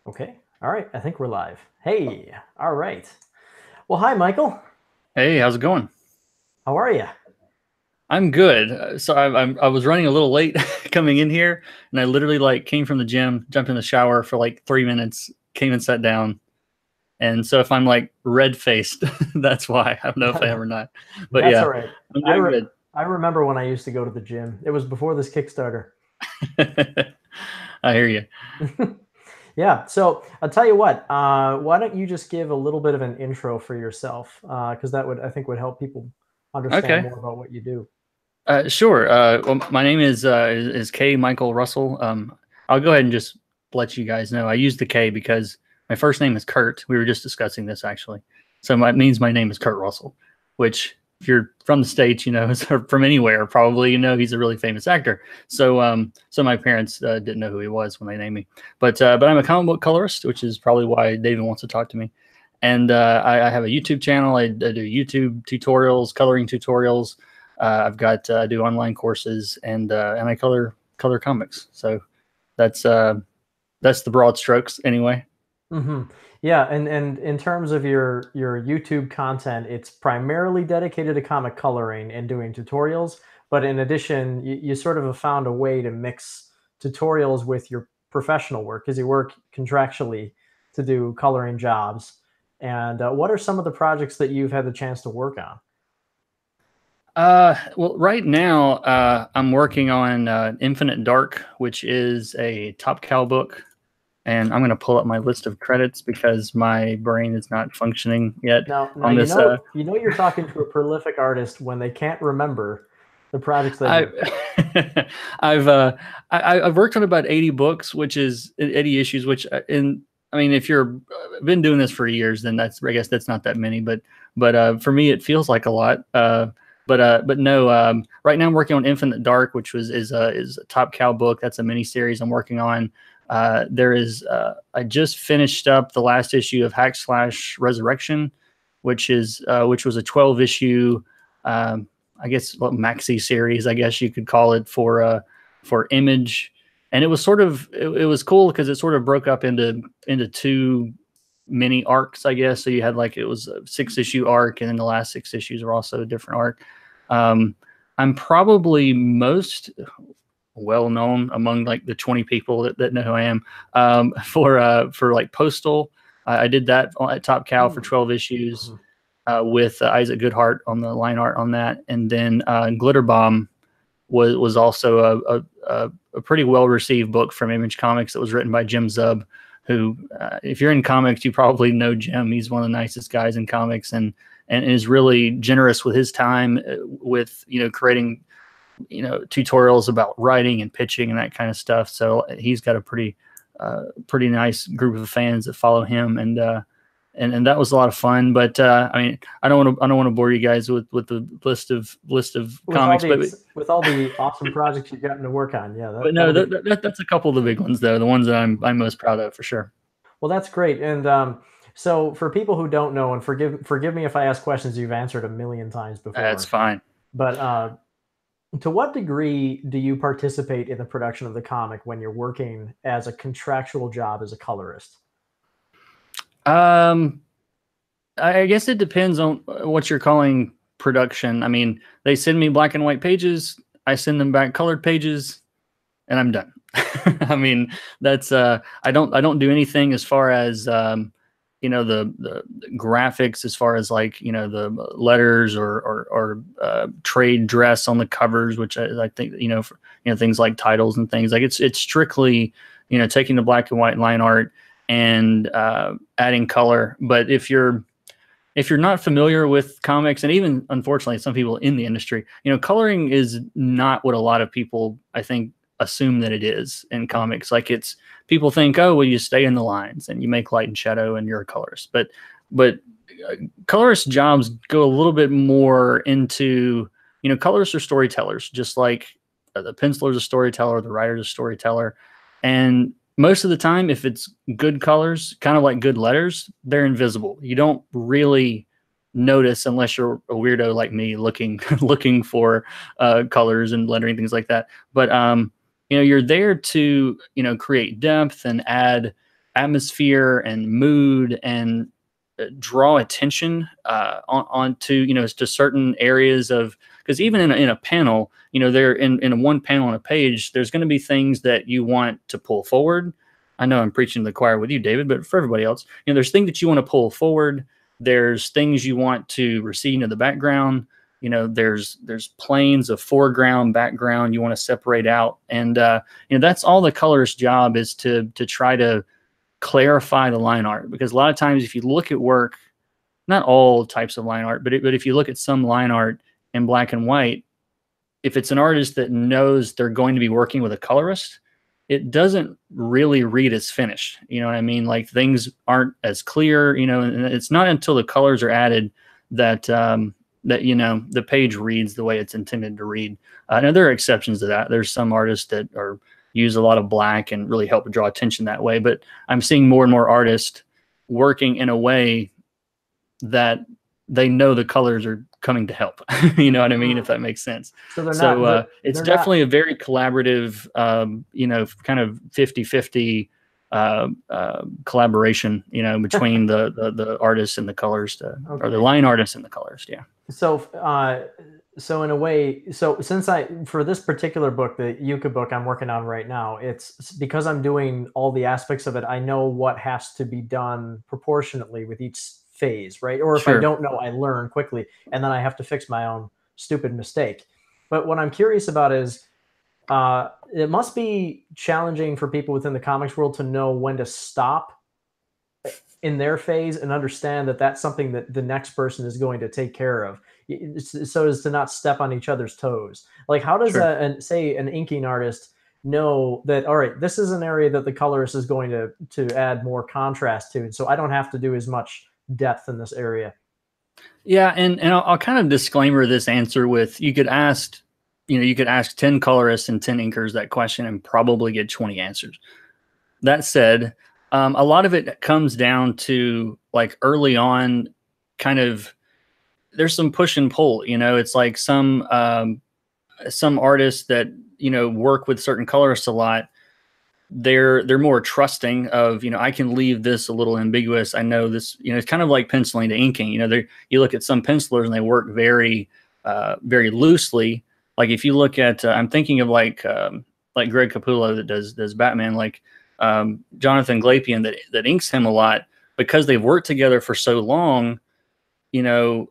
Okay. All right. I think we're live. Hey. All right. Well, hi, Michael. Hey, how's it going? How are you? I'm good. So I was running a little late coming in here, and I literally like came from the gym, jumped in the shower for like 3 minutes, came and sat down. And so if I'm like red faced, that's why. I don't know if I am or not. But That's all yeah, right. I'm I doing re- good. I remember when I used to go to the gym. It was before this Kickstarter. I hear you. Yeah. So I'll tell you what. Why don't you just give a little bit of an intro for yourself? Because that would, I think, would help people understand Okay. more about what you do. Sure. Well, my name is K. Michael Russell. I'll go ahead and just let you guys know. I use the K because my first name is Kurt. We were just discussing this actually. So it means my name is Kurt Russell, which if you're from the States, or from anywhere, probably he's a really famous actor. So my parents didn't know who he was when they named me. But I'm a comic book colorist, which is probably why David wants to talk to me. And I have a YouTube channel. I do YouTube tutorials, coloring tutorials. I do online courses and I color comics. So that's uh, that's the broad strokes anyway. hmm Yeah, and in terms of your YouTube content, it's primarily dedicated to comic coloring and doing tutorials. But in addition, you sort of have found a way to mix tutorials with your professional work because you work contractually to do coloring jobs. And what are some of the projects that you've had the chance to work on? Well, right now I'm working on Infinite Dark, which is a Top Cow book, and I'm going to pull up my list of credits because my brain is not functioning yet Now on this. you know you're talking to a prolific artist when they can't remember the projects they've I, worked. I've I've worked on about 80 books, which is 80 issues. Which in I mean, if you're been doing this for years, then I guess that's not that many. But for me, it feels like a lot. But no. Right now, I'm working on Infinite Dark, which is a Top Cow book. That's a mini series I'm working on. I just finished up the last issue of Hack Slash Resurrection, which was a 12 issue. I guess maxi series, I guess you could call it for Image, and it was cool because it sort of broke up into two mini arcs, I guess. So you had like it was a 6 issue arc, and then the last 6 issues are also a different arc. Um, I'm probably most well known among like the 20 people that know who I am for like Postal. I did that at Top Cow for Hmm. 12 issues Mhm. with Isaac Goodhart on the line art on that, and then Glitter Bomb was also a pretty well received book from Image Comics that was written by Jim Zub, who, if you're in comics, you probably know Jim. He's one of the nicest guys in comics, and is really generous with his time with creating tutorials about writing and pitching and that kind of stuff. So he's got a pretty nice group of fans that follow him, and that was a lot of fun. But I mean, I don't want to bore you guys with the list of comics, With all the awesome projects you've gotten to work on, yeah, but no, that'll be that's a couple of the big ones though. The ones that I'm most proud of for sure. well. That's great. And so for people who don't know, and forgive me if I ask questions you've answered a million times That's before, fine. but to what degree do you participate in the production of the comic when you're working as a contractual job as a colorist? Um, I guess it depends on what you're calling production. I mean, they send me black and white pages. I send them back colored pages, and I'm done. I mean, that's I don't do anything as far as the graphics, as far as like the letters or trade dress on the covers, which I think for, things like titles and things like it's strictly taking the black and white line art and adding color. But if you're not familiar with comics, and even unfortunately some people in the industry, coloring is not what a lot of people, I think, assume that it is in comics. Like it's people think, oh, well, you stay in the lines and you make light and shadow and you're a colorist. But colorist jobs go a little bit more into, colorists are storytellers, just like the penciler's a storyteller, the writer's a storyteller. And most of the time, if it's good colors, kind of like good letters, they're invisible. You don't really notice unless you're a weirdo like me looking looking for colors and lettering, things like that. But you're there to create depth and atmosphere and mood and draw attention onto, you know, to certain areas of, because even in a panel, you know, there in one panel on a page, there's going to be things that you want to pull forward. I know I'm preaching to the choir with you, David, but for everybody else, you know, there's things that you want to pull forward. There's things you want to recede into the background. You know, there's planes of foreground, background you want to separate out. And, you know, that's all the colorist's job is to try to clarify the line art. Because a lot of times if you look at work, not all types of line art, but if you look at some line art in black and white, if it's an artist that knows they're going to be working with a colorist, it doesn't really read as finished. You know what I mean? Like things aren't as clear, you know, and it's not until the colors are added that, that, you know, the page reads the way it's intended to read. Now there are exceptions to that. There's some artists that use a lot of black and really help draw attention that way. But I'm seeing more and more artists working in a way that they know the colors are coming to help. You know what I mean? If that makes sense. So it's definitely a very collaborative, you know, kind of 50-50 collaboration, you know, between the artists and the colorist, or the line artist and the colorist. Yeah. So in a way, so since for this particular book, the Yuka book I'm working on right now, it's because I'm doing all the aspects of it, I know what has to be done proportionately with each phase, right? Or if I don't know, I learn quickly, and then I have to fix my own stupid mistake. But what I'm curious about is, it must be challenging for people within the comics world to know when to stop in their phase and understand that that's something that the next person is going to take care of, so as to not step on each other's toes. Like, how does say an inking artist know that, all right, this is an area that the colorist is going to add more contrast to, and so I don't have to do as much depth in this area? Yeah, and I'll kind of disclaimer this answer with, you could ask 10 colorists and 10 inkers that question and probably get 20 answers. That said, a lot of it comes down to, like, early on, kind of, there's some push and pull. You know, it's like some artists that, you know, work with certain colorists a lot, they're more trusting of, you know, I can leave this a little ambiguous. I know this, you know, it's kind of like penciling to inking. You know, you look at some pencilers and they work very, very loosely. Like if you look at, I'm thinking of like Greg Capullo that does Batman, like Jonathan Glapian that inks him a lot, because they've worked together for so long. You know,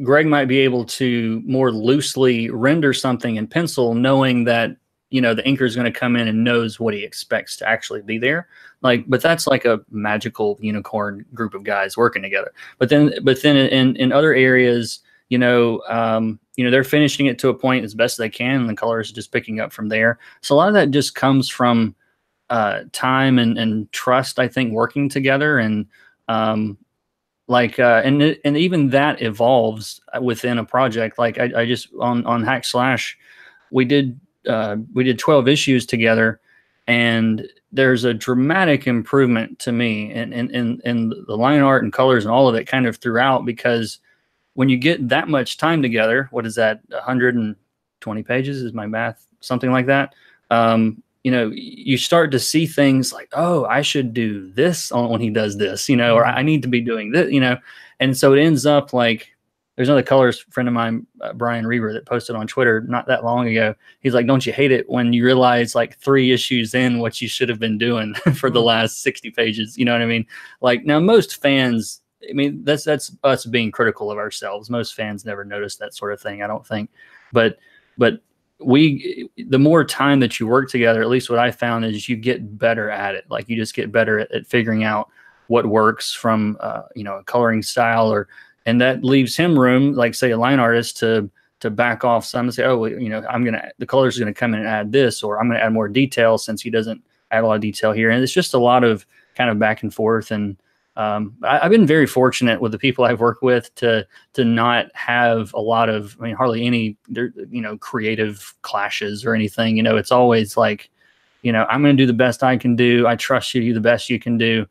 Greg might be able to more loosely render something in pencil, knowing that, you know, the inker is going to come in and knows what he expects to actually be there. Like, but that's like a magical unicorn group of guys working together. But then in other areas, you know, they're finishing it to a point as best they can, and the colorist is just picking up from there. So a lot of that just comes from time and trust, I think, working together. And and even that evolves within a project. Like I just on Hack Slash, we did 12 issues together, and there's a dramatic improvement to me in the line art and colors and all of it kind of throughout, because when you get that much time together, what is that, 120 pages is my math, something like that. You know, you start to see things like, oh, I should do this when he does this, you know, or I need to be doing this, you know. And so it ends up like, there's another colorist friend of mine, Brian Reber, that posted on Twitter not that long ago. He's like, don't you hate it when you realize like 3 issues in what you should have been doing for the last 60 pages? You know what I mean? Like, now most fans, I mean, that's us being critical of ourselves. Most fans never notice that sort of thing, I don't think. But the more time that you work together, at least what I found is you get better at it. Like, you just get better at figuring out what works from, you know, a coloring style, and that leaves him room, like say a line artist, to back off some and say, oh, well, you know, the colorist is going to come in and add this, or I'm going to add more detail since he doesn't add a lot of detail here. And it's just a lot of kind of back and forth. And I've been very fortunate with the people I've worked with to not have a lot of, I mean, hardly any, you know, creative clashes or anything. You know, it's always like, you know, I'm going to do the best I can do. I trust you to do the best you can do.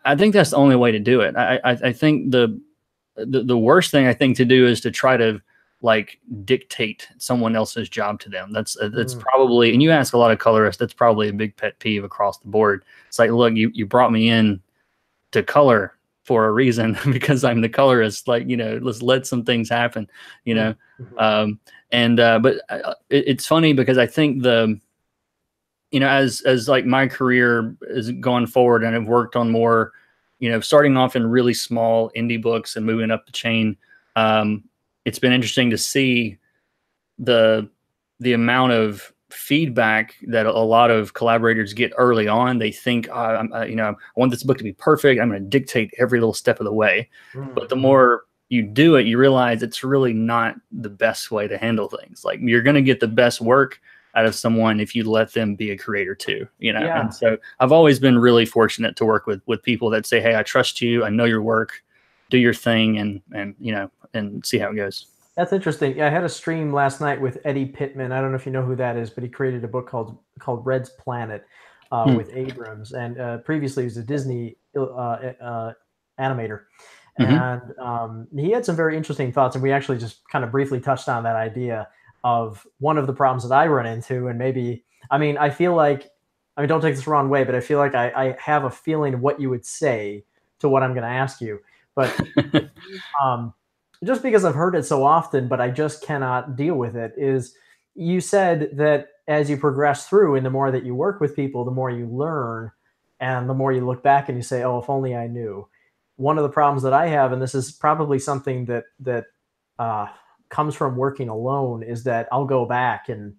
I think that's the only way to do it. I think the worst thing I think to do is to try to like dictate someone else's job to them. That's Mm, probably, and you ask a lot of colorists, that's probably a big pet peeve across the board. It's like, look, you brought me in to color for a reason because I'm the colorist. Like, let's let some things happen, you mm, know. mhm, Um, and but it's funny because I think as like my career is going forward and I've worked on more, starting off in really small indie books and moving up the chain. Um, it's been interesting to see the amount of feedback that a lot of collaborators get early on. They think, I want this book to be perfect. I'm going to dictate every little step of the way. mm, But the mhm. more you do it, you realize it's really not the best way to handle things. Like, you're going to get the best work out of someone if you let them be a creator too, And Yeah, so I've always been really fortunate to work with people that say, hey, I trust you. I know your work, do your thing, and see how it goes. that's interesting. Yeah, I had a stream last night with Eddie Pittman. I don't know if you know who that is, but he created a book called Red's Planet Hmm. with Abrams, and previously he was a Disney animator. Mm-hmm. And he had some very interesting thoughts, and we actually just kind of briefly touched on that idea of one of the problems that I run into, and maybe, I mean, I feel like, I mean, don't take this the wrong way, but I feel like I have a feeling of what you would say to what I'm going to ask you, but um, just because I've heard it so often, but I just cannot deal with it, is you said that as you progress through and the more that you work with people, the more you learn and the more you look back and you say, oh, if only I knew. One of the problems that I have, and this is probably something that uh, comes from working alone, is that I'll go back and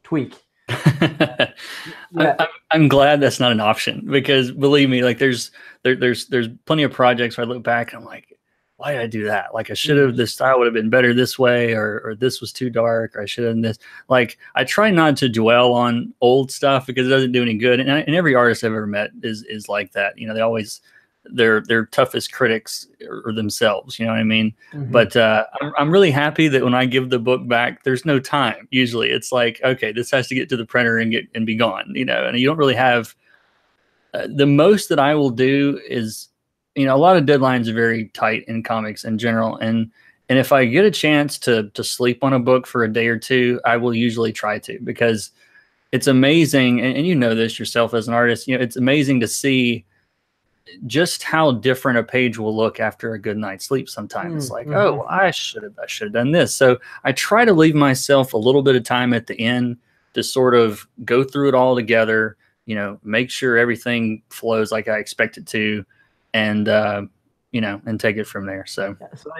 tweak. Yeah. I'm glad that's not an option, because believe me, like there's plenty of projects where I look back and I'm like, why did I do that? Like, I should have, Mm, this style would have been better this way, or this was too dark, or I should have done this. Like, I try not to dwell on old stuff because it doesn't do any good. And every artist I've ever met is like that. They always, their toughest critics are themselves. You know what I mean? mhm. But I'm really happy that when I give the book back, there's no time. Usually, it's like, okay, this has to get to the printer and be gone. And you don't really have, the most that I will do is, a lot of deadlines are very tight in comics in general, and if I get a chance to sleep on a book for a day or two, I will usually try to, because it's amazing, and you know this yourself as an artist. It's amazing to see just how different a page will look after a good night's sleep. Sometimes it's Mm, like, oh, mhm. I should have done this. So I try to leave myself a little bit of time at the end to sort of go through it all together, make sure everything flows like I expect it to, and and take it from there. So Yeah, so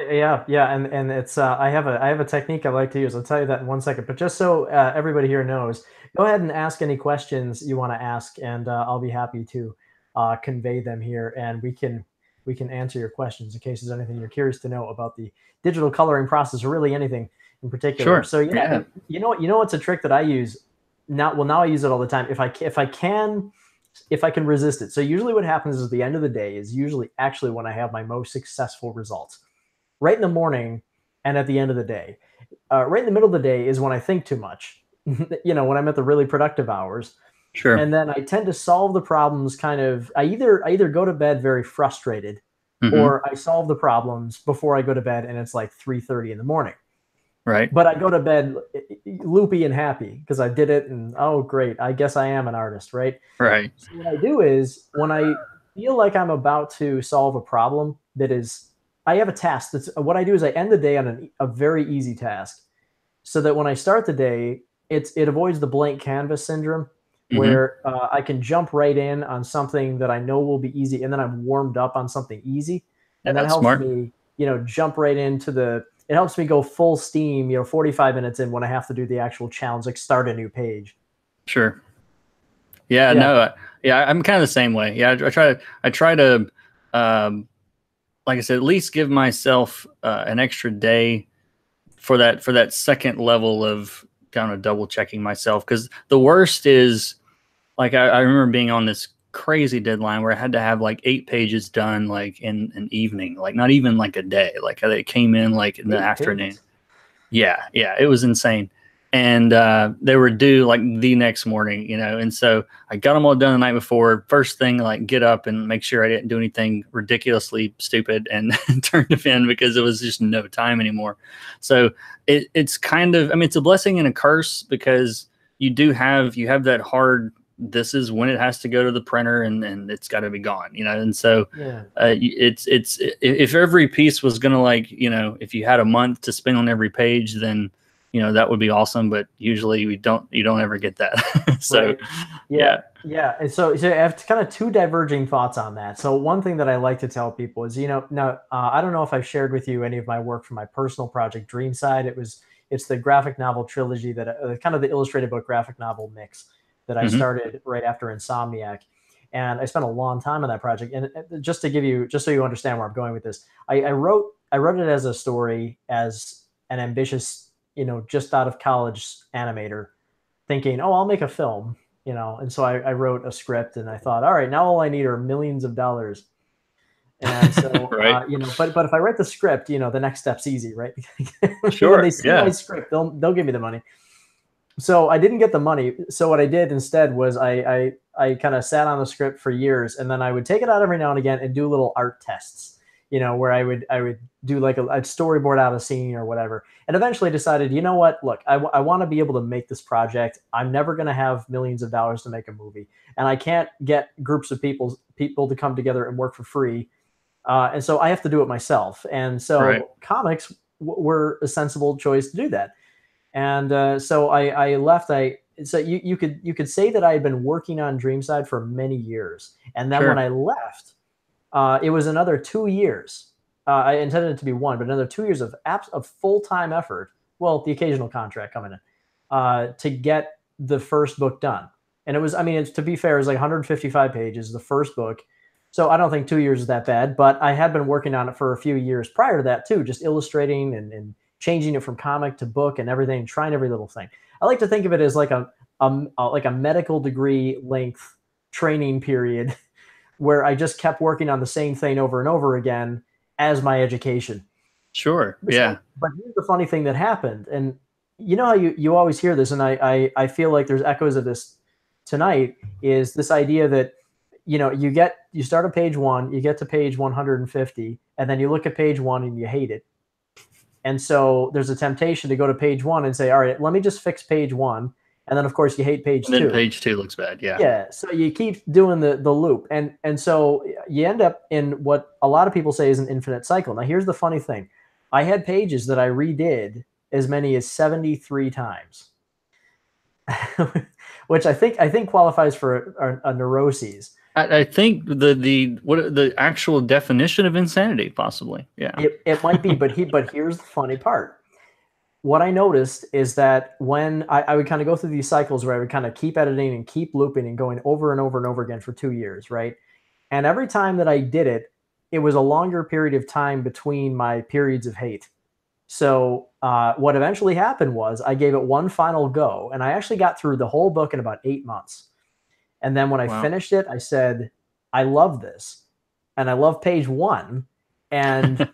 yeah, and it's I have a technique I like to use. I'll tell you that in 1 second. But just so everybody here knows, go ahead and ask any questions you want to ask, and I'll be happy to convey them here, and we can answer your questions in case there's anything you're curious to know about the digital coloring process, or really anything in particular. sure. So yeah, Yeah. and you know what's a trick that I use now? Well, now I use it all the time. If I can resist it. So usually what happens is the end of the day is usually actually when I have my most successful results. Right in the morning and at the end of the day. Right in the middle of the day is when I think too much. When I'm at the really productive hours. Sure. And then I tend to solve the problems kind of, I either go to bed very frustrated, Hmm. or I solve the problems before I go to bed and it's like 3:30 in the morning. Right. But I go to bed loopy and happy because I did it, and oh great, I guess I am an artist, right? Right. So what I do is when I feel like I'm about to solve a problem that is, I have a task. That's what I do is I end the day on a very easy task, so that when I start the day, it avoids the blank canvas syndrome, Hmm. where I can jump right in on something that I know will be easy, and then I'm warmed up on something easy, Yeah, and that that's helps smart. me, jump right into the. It helps me go full steam, 45 minutes in when I have to do the actual challenge, like start a new page. Sure. Yeah, Yeah. no, yeah, I'm kind of the same way. Yeah, I try to, um, like I said, at least give myself an extra day for that second level of kind of double checking myself. Because the worst is, like, I remember being on this crazy deadline where I had to have like 8 pages done, like in an evening, like not even like a day. Like, it came in like in the 8 afternoon. pages. Yeah, yeah, it was insane. and they were due like the next morning, and so I got them all done the night before. First thing, like, get up and make sure I didn't do anything ridiculously stupid and turned them in, because it was just no time anymore. So it's kind of, I mean, it's a blessing and a curse, because you have that hard, this is when it has to go to the printer, and it's got to be gone, and so Yeah. it's if every piece was gonna, like, if you had a month to spend on every page, then that would be awesome, but usually you don't ever get that. So Right. Yeah. Yeah. And so I have kind of two diverging thoughts on that. So one thing that I like to tell people is, now I don't know if I've shared with you any of my work for my personal project, Dreamside. It's the graphic novel trilogy that kind of the illustrated book graphic novel mix that I mhm. started right after Insomniac. And I spent a long time on that project. And just to give you, just so you understand where I'm going with this, I wrote it as a story, as an ambitious, just out of college animator, thinking, oh, I'll make a film, And so I wrote a script, and I thought, all right, now all I need are millions of dollars. And so, Right. but if I write the script, the next step's easy, right? When they Sure. see my Yeah. script, they'll give me the money. So I didn't get the money. So what I did instead was I kind of sat on the script for years, and then I would take it out every now and again and do little art tests, where I would do like I'd storyboard out a scene or whatever, and eventually decided, you know what, look, I want to be able to make this project. I'm never going to have millions of dollars to make a movie, and I can't get groups of people to come together and work for free, and so I have to do it myself. And Right. so comics were a sensible choice to do that. And so I left. So you could say that I had been working on Dreamside for many years, and then when Sure. I left, it was another 2 years. I intended it to be one, but another 2 years of full time effort. Well, the occasional contract coming in, to get the first book done. And it was, I mean, to be fair, it was like 155 pages, the first book. So I don't think 2 years is that bad, but I had been working on it for a few years prior to that too, just illustrating and changing it from comic to book and everything, trying every little thing. I like to think of it as like a medical degree length training period where I just kept working on the same thing over and over again as my education. Sure. So, Yeah. but here's the funny thing that happened, and you know how you always hear this, and I feel like there's echoes of this tonight. Is this idea that you start at page one, you get to page 150, and then you look at page one and you hate it, and so there's a temptation to go to page one and say, all right, let me just fix page one, and then of course you hate page And then two. page 2 looks bad. Yeah. Yeah, so you keep doing the loop, and so you end up in what a lot of people say is an infinite cycle. Now, here's the funny thing: I had pages that I redid as many as 73 times, which I think qualifies for a neuroses. I think the actual definition of insanity, possibly. Yeah. It might be, but here's the funny part. What I noticed is that when I would kind of go through these cycles where I would kind of keep editing and keep looping and going over and over and over again for 2 years, right? And every time that I did it, it was a longer period of time between my periods of hate. So what eventually happened was I gave it one final go, and I actually got through the whole book in about 8 months. And then when I Wow. finished it, I said, I love this, and I love page one, and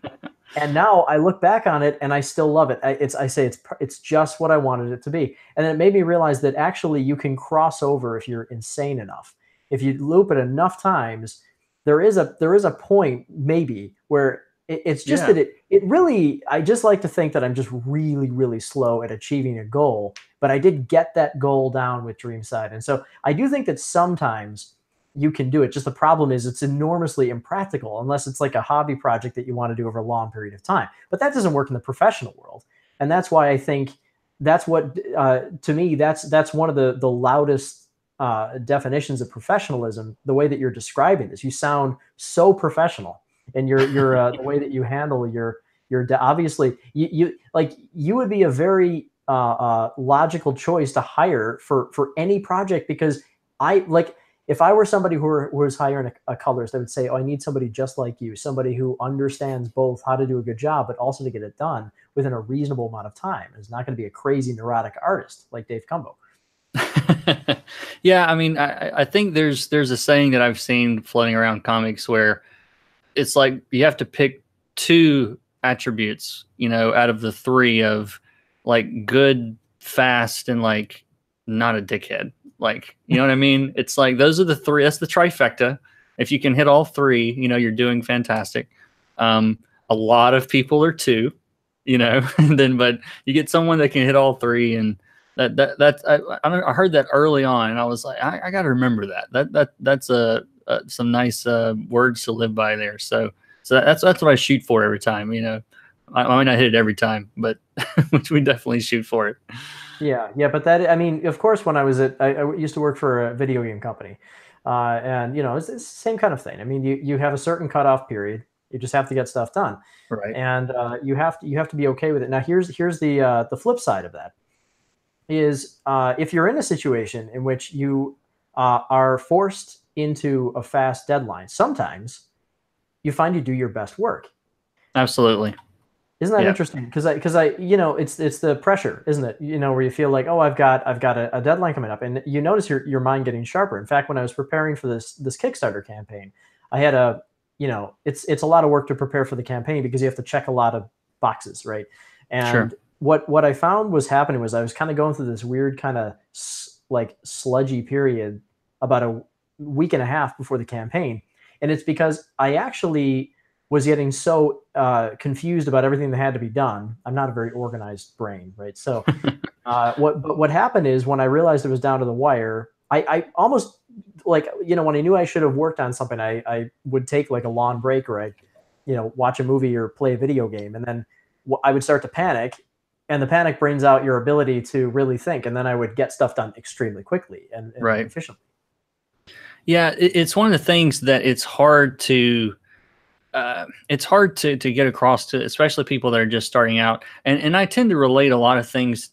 now I look back on it and I still love it. I say it's just what I wanted it to be, and it made me realize that actually you can cross over if you're insane enough. If you loop it enough times, there is a point maybe where it's just Yeah. that it really. I just like to think that I'm just really really slow at achieving a goal, but I did get that goal down with Dreamside, and so I do think that sometimes you can do it. Just the problem is it's enormously impractical unless it's like a hobby project that you want to do over a long period of time. But that doesn't work in the professional world, and that's why I think that's what to me that's one of the loudest definitions of professionalism. The way that you're describing this, you sound so professional, and the way that you handle obviously you would be a very logical choice to hire for any project because I like if I were somebody who was hiring a colorist, I would say, oh, I need somebody just like you, somebody who understands both how to do a good job, but also to get it done within a reasonable amount of time. It's not going to be a crazy neurotic artist like Dave Cumbo. Yeah, I mean, I think there's a saying that I've seen floating around comics where it's like you have to pick two attributes, out of the three of like good fast, and like not a dickhead. Like, you know what I mean? It's like those are the three. That's the trifecta. If you can hit all three, you're doing fantastic. A lot of people are two, and then but you get someone that can hit all three, and that's I heard that early on, and I was like, I got to remember that's some nice words to live by there. So that's what I shoot for every time. I might not hit it every time, but which we definitely shoot for it. Yeah, but that, I mean, of course, when I used to work for a video game company, and it's the same kind of thing. I mean, you have a certain cutoff period. You just have to get stuff done, Right. and you have to be okay with it. Now, here's the flip side of that is if you're in a situation in which you are forced into a fast deadline, sometimes you find you do your best work. Absolutely. Isn't that Yeah. interesting? Because it's the pressure, isn't it? Where you feel like, oh, I've got a deadline coming up, and you notice your mind getting sharper. In fact, when I was preparing for this Kickstarter campaign, I had it's a lot of work to prepare for the campaign because you have to check a lot of boxes, right? Sure. And what I found was happening was I was kind of going through this weird kind of like sludgy period about a week and a half before the campaign, and it's because I actually was getting so confused about everything that had to be done. I'm not a very organized brain, right? So what happened is when I realized it was down to the wire, I almost like, when I knew I should have worked on something, I would take like a long break, or I watch a movie or play a video game, and then I would start to panic, and the panic brings out your ability to really think, and then I would get stuff done extremely quickly and Right. efficiently. Yeah, it's one of the things that it's hard to get across to, especially people that are just starting out. And I tend to relate a lot of things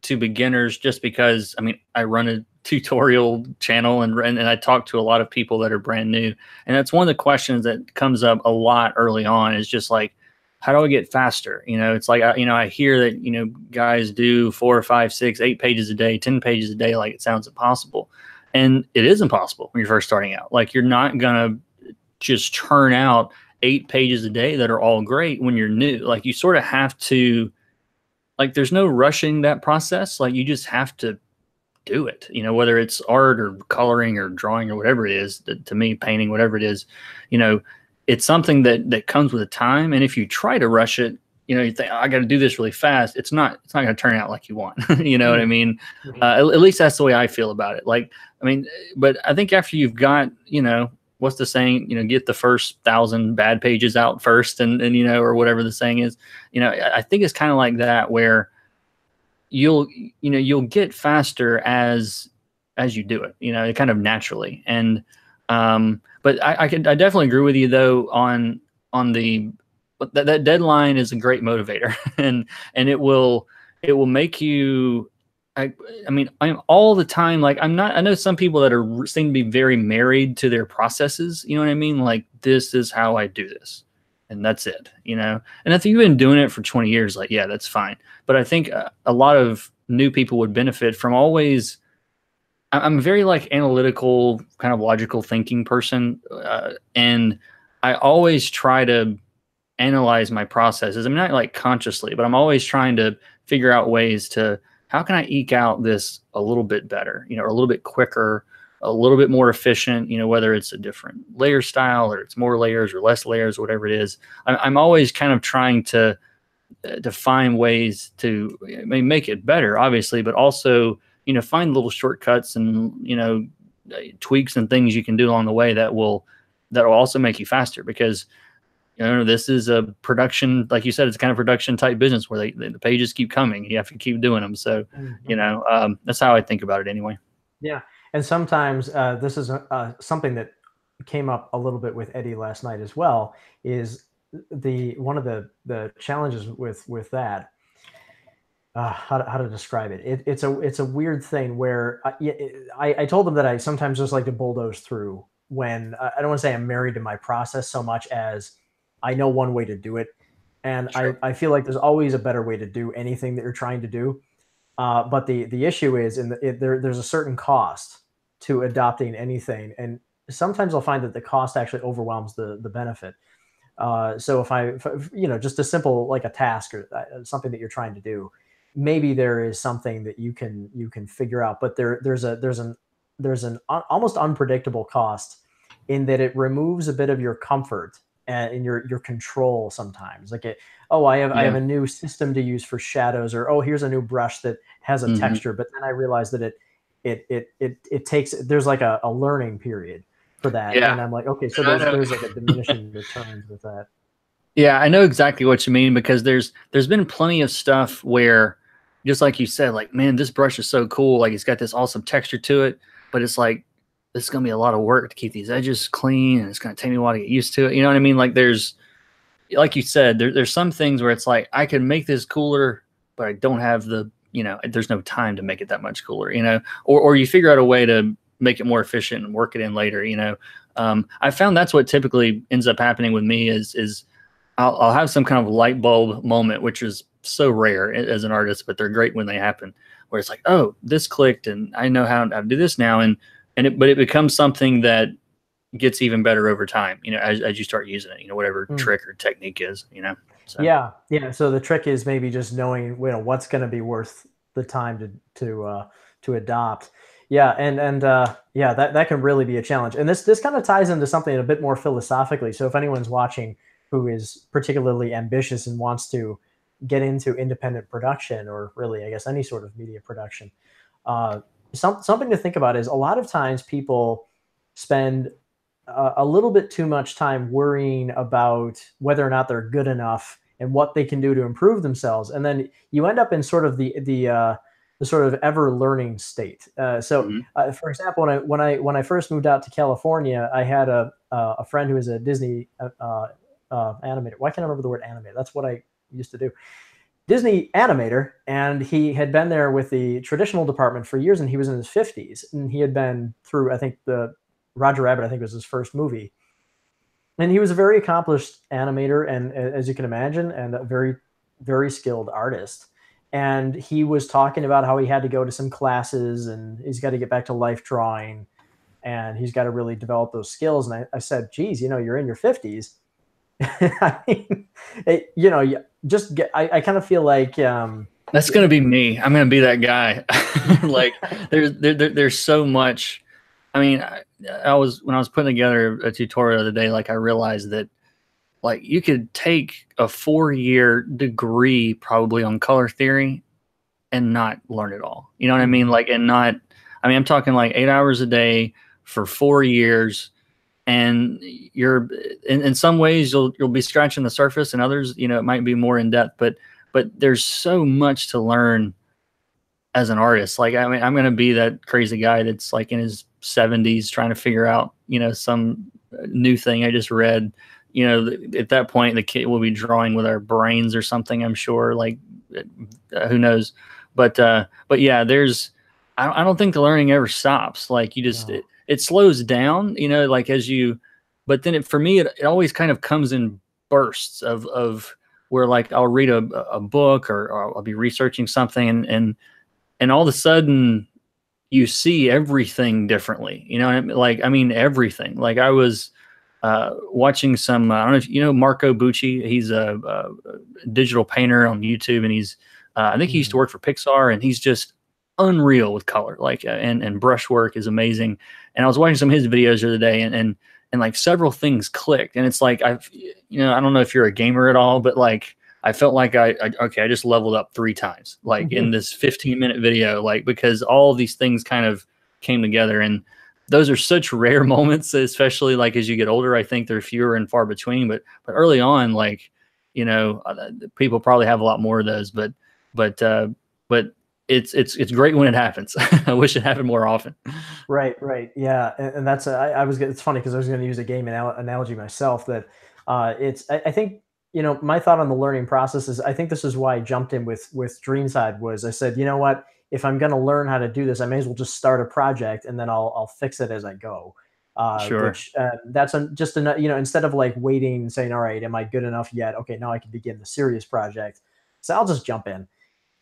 to beginners just because, I mean, I run a tutorial channel and I talk to a lot of people that are brand new. And that's one of the questions that comes up a lot early on is just like, how do I get faster? It's like, I hear that, guys do 4 or 5, 6, 8 pages a day, 10 pages a day. Like, it sounds impossible. And it is impossible when you're first starting out. Like, you're not going to just churn out 8 pages a day that are all great when you're new. Like, you sort of have to, like, there's no rushing that process. Like, you just have to do it, whether it's art or coloring or drawing or whatever it is, to me, painting, whatever it is, it's something that comes with time. And if you try to rush it, you think, I got to do this really fast. It's not going to turn out like you want. You know what I mean? At least that's the way I feel about it. Like, I mean, but I think after you've got, what's the saying, get the first 1,000 bad pages out first, and or whatever the saying is, I think it's kind of like that, where you'll get faster as you do it, kind of naturally. And but I definitely agree with you though on the that deadline is a great motivator, and it will make you. I mean, I'm all the time, like, I know some people that seem to be very married to their processes. You know what I mean? Like, this is how I do this, and that's it. And if you've been doing it for 20 years, like, yeah, that's fine. But I think a lot of new people would benefit from always. I'm a very like analytical, kind of logical thinking person, and I always try to analyze my processes. I'm not like consciously, but I'm always trying to figure out ways to, how can I eke out this a little bit better, or a little bit quicker, a little bit more efficient, whether it's a different layer style or it's more layers or less layers, whatever it is. I'm always kind of trying to find ways to, I mean, make it better, obviously, but also, find little shortcuts and, tweaks and things you can do along the way that will also make you faster, because this is a production, like you said, it's kind of production type business where the pages keep coming. You have to keep doing them. So, that's how I think about it anyway. Yeah. And sometimes this is something that came up a little bit with Eddie last night as well, is one of the challenges with that. How to describe it? It's a weird thing where I told them that I sometimes just like to bulldoze through when I don't want to say I'm married to my process so much as I know one way to do it. And Sure. I feel like there's always a better way to do anything that you're trying to do. But the issue is there's a certain cost to adopting anything. And sometimes I'll find that the cost actually overwhelms the benefit. So if just a simple, like a task or something that you're trying to do, maybe there is something that you can figure out, but there's an almost unpredictable cost in that it removes a bit of your comfort and in your control sometimes. Like oh, I have Yeah. a new system to use for shadows, or oh, here's a new brush that has a Hmm. texture, but then I realize that it takes, there's like a learning period for that, Yeah. and I'm like, okay, so I there's like a know. diminishing returns with that. Yeah, I know exactly what you mean because there's been plenty of stuff where just like you said, like, man, this brush is so cool, like it's got this awesome texture to it, but it's like this is gonna be a lot of work to keep these edges clean and it's gonna take me a while to get used to it. You know what I mean? Like there's like you said, there's some things where it's like I can make this cooler, but I don't have the, there's no time to make it that much cooler, or you figure out a way to make it more efficient and work it in later. I found that's what typically ends up happening with me is I'll have some kind of light bulb moment, which is so rare as an artist, but they're great when they happen. Where it's like, oh, this clicked, and I know how to do this now, but it becomes something that gets even better over time. As you start using it, whatever Mm. trick or technique is. So Yeah, yeah. So the trick is maybe just knowing, what's going to be worth the time to adopt. Yeah, and yeah, that can really be a challenge. And this kind of ties into something a bit more philosophically. So if anyone's watching who is particularly ambitious and wants to get into independent production, or really, I guess, any sort of media production, uh, something to think about is a lot of times people spend a little bit too much time worrying about whether or not they're good enough and what they can do to improve themselves, and then you end up in sort of the sort of ever learning state. mhm. For example, when I first moved out to California, I had a friend who was a Disney animator. Why can't I remember the word animator? That's what I used to do. Disney animator, and he had been there with the traditional department for years, and he was in his 50s, and he had been through, I think, the Roger Rabbit, I think, was his first movie. And he was a very accomplished animator, and as you can imagine, and a very, very skilled artist. And he was talking about how he had to go to some classes, and he's got to get back to life drawing, and he's got to really develop those skills. And I said, geez, you're in your 50s. I mean, just get, I kind of feel like, That's gonna be me. I'm gonna be that guy. Like there's so much. I mean, I was when I was putting together a tutorial the other day, like I realized that like you could take a 4-year degree probably on color theory and not learn it all. You know what I mean? Mhm. Like, and not, I mean, I'm talking like 8 hours a day for 4 years. And in some ways you'll be scratching the surface, and others, it might be more in depth, but there's so much to learn as an artist. Like, I mean, I'm going to be that crazy guy that's like in his 70s trying to figure out, some new thing I just read. At that point, the kid will be drawing with our brains or something, I'm sure. Like, who knows? But yeah, I don't think the learning ever stops. Like, No. it slows down, like as you, but then for me, it always kind of comes in bursts of where like I'll read a book, or I'll be researching something, and all of a sudden you see everything differently. You know what I mean? Like, I mean, everything. Like I was watching some, I don't know if you know Marco Bucci. He's a digital painter on YouTube, and I think he used to Mm. work for Pixar, and he's just unreal with color, like, and brushwork is amazing. And I was watching some of his videos the other day, and like several things clicked, and it's like I don't know if you're a gamer at all, but like I felt like okay, I just leveled up 3 times, like in this 15-minute video, like because all these things kind of came together. And those are such rare moments, especially like as you get older. I think they're fewer and far between, but early on, like, people probably have a lot more of those, but but it's great when it happens. I wish it happened more often. Right, right, yeah, and that's it's funny because I was going to use a game analogy myself. That I think, my thought on the learning process is, I think this is why I jumped in with Dreamside. Was I said, you know what, if I'm going to learn how to do this, I may as well just start a project, and then I'll fix it as I go. Sure. Which that's just enough, instead of like waiting and saying, all right, am I good enough yet? Okay, now I can begin the serious project. So I'll just jump in.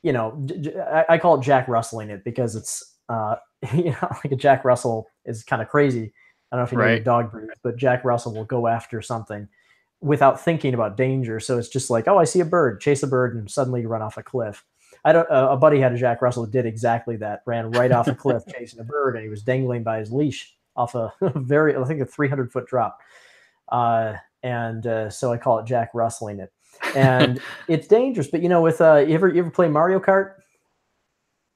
I call it Jack Rustling it, because it's like a Jack Russell is kind of crazy. I don't know if you know your Right. dog breed, but Jack Russell will go after something without thinking about danger. So it's just like, oh, I see a bird, chase a bird, and suddenly you run off a cliff. I don't. A buddy had a Jack Russell who did exactly that. Ran right off a cliff chasing a bird, and he was dangling by his leash off a very, I think, a 300-foot drop. And so I call it Jack Rustling it. And it's dangerous. But with you ever play Mario Kart?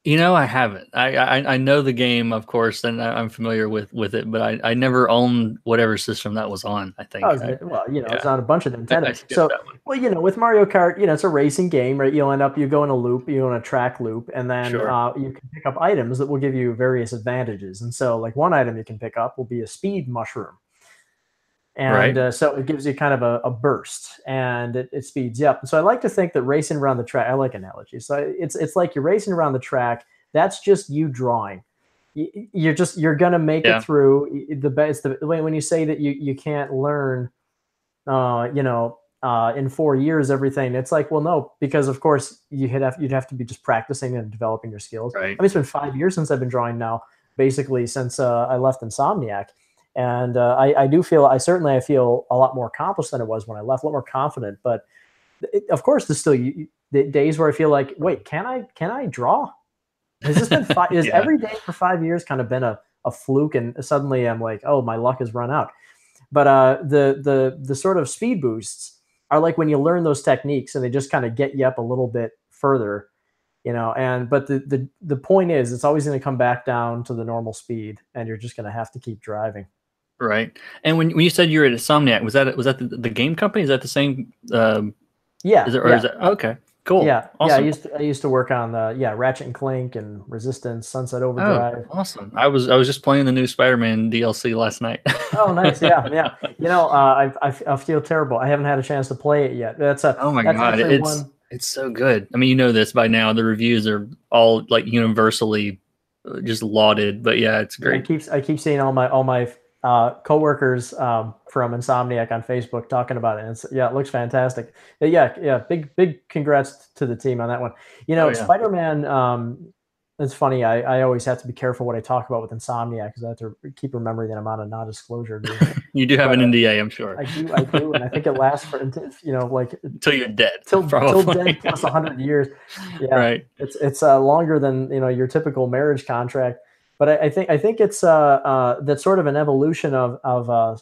I haven't. I know the game, of course, and I'm familiar with it, but I never owned whatever system that was on. I think. Well, Yeah. it's on a bunch of I Nintendo. skipped So, that one. well, with Mario Kart, it's a racing game, right? You go in a loop, you go in a track loop, and then Sure. you can pick up items that will give you various advantages. And so, like one item you can pick up will be a speed mushroom. And Right. so it gives you kind of a burst, and it speeds you up. And so I like to think that racing around the track, I like analogies. So it's like you're racing around the track. That's just you drawing. You're gonna make Yeah. it through. The best when you say that you can't learn, in 4 years everything. It's like, well, no, because of course you'd have to be just practicing and developing your skills. Right. I mean, it's been 5 years since I've been drawing now, basically since I left Insomniac. And I feel a lot more accomplished than it was when I left, a lot more confident. But of course, there's still the days where I feel like, wait, can I draw? Has this been is Yeah. every day for 5 years kind of been a fluke? And suddenly I'm like, oh, my luck has run out. But the sort of speed boosts are like when you learn those techniques and they just kind of get you up a little bit further. But the point is, it's always going to come back down to the normal speed, and you're just going to have to keep driving. Right. And when you said you were at Insomniac, was that the game company? Is that the same? Yeah. Is it okay? Cool. Yeah. Awesome. Yeah. I used to work on Ratchet and Clank and Resistance, Sunset Overdrive. Oh, awesome. I was just playing the new Spider-Man DLC last night. Oh, nice. Yeah. Yeah. I feel terrible. I haven't had a chance to play it yet. Oh my God. It's so good. I mean, you know this by now. The reviews are all like universally just lauded, but yeah, it's great. I keep seeing all my coworkers from Insomniac on Facebook talking about it. And it looks fantastic. Yeah. Big congrats to the team on that one. Spider-Man. It's funny. I always have to be careful what I talk about with Insomniac because I have to keep remembering that I'm on a non-disclosure agreement. You do have an NDA, I'm sure. I do, and I think it lasts for like until you're dead, till dead plus 100 years. Yeah, right. It's longer than your typical marriage contract. But I think it's that's sort of an evolution of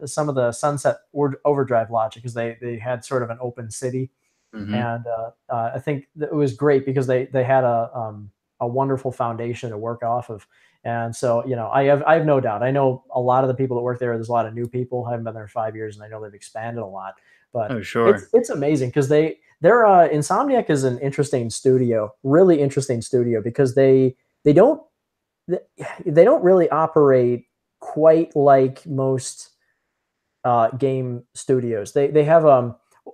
some of the Sunset Overdrive logic, because they had sort of an open city, and I think it was great because they had a wonderful foundation to work off of. And so, I have no doubt. I know a lot of the people that work there. There's a lot of new people. I haven't been there 5 years, and I know they've expanded a lot. But sure, it's amazing because their Insomniac is an interesting studio, really interesting studio, because they don't really operate quite like most game studios. They have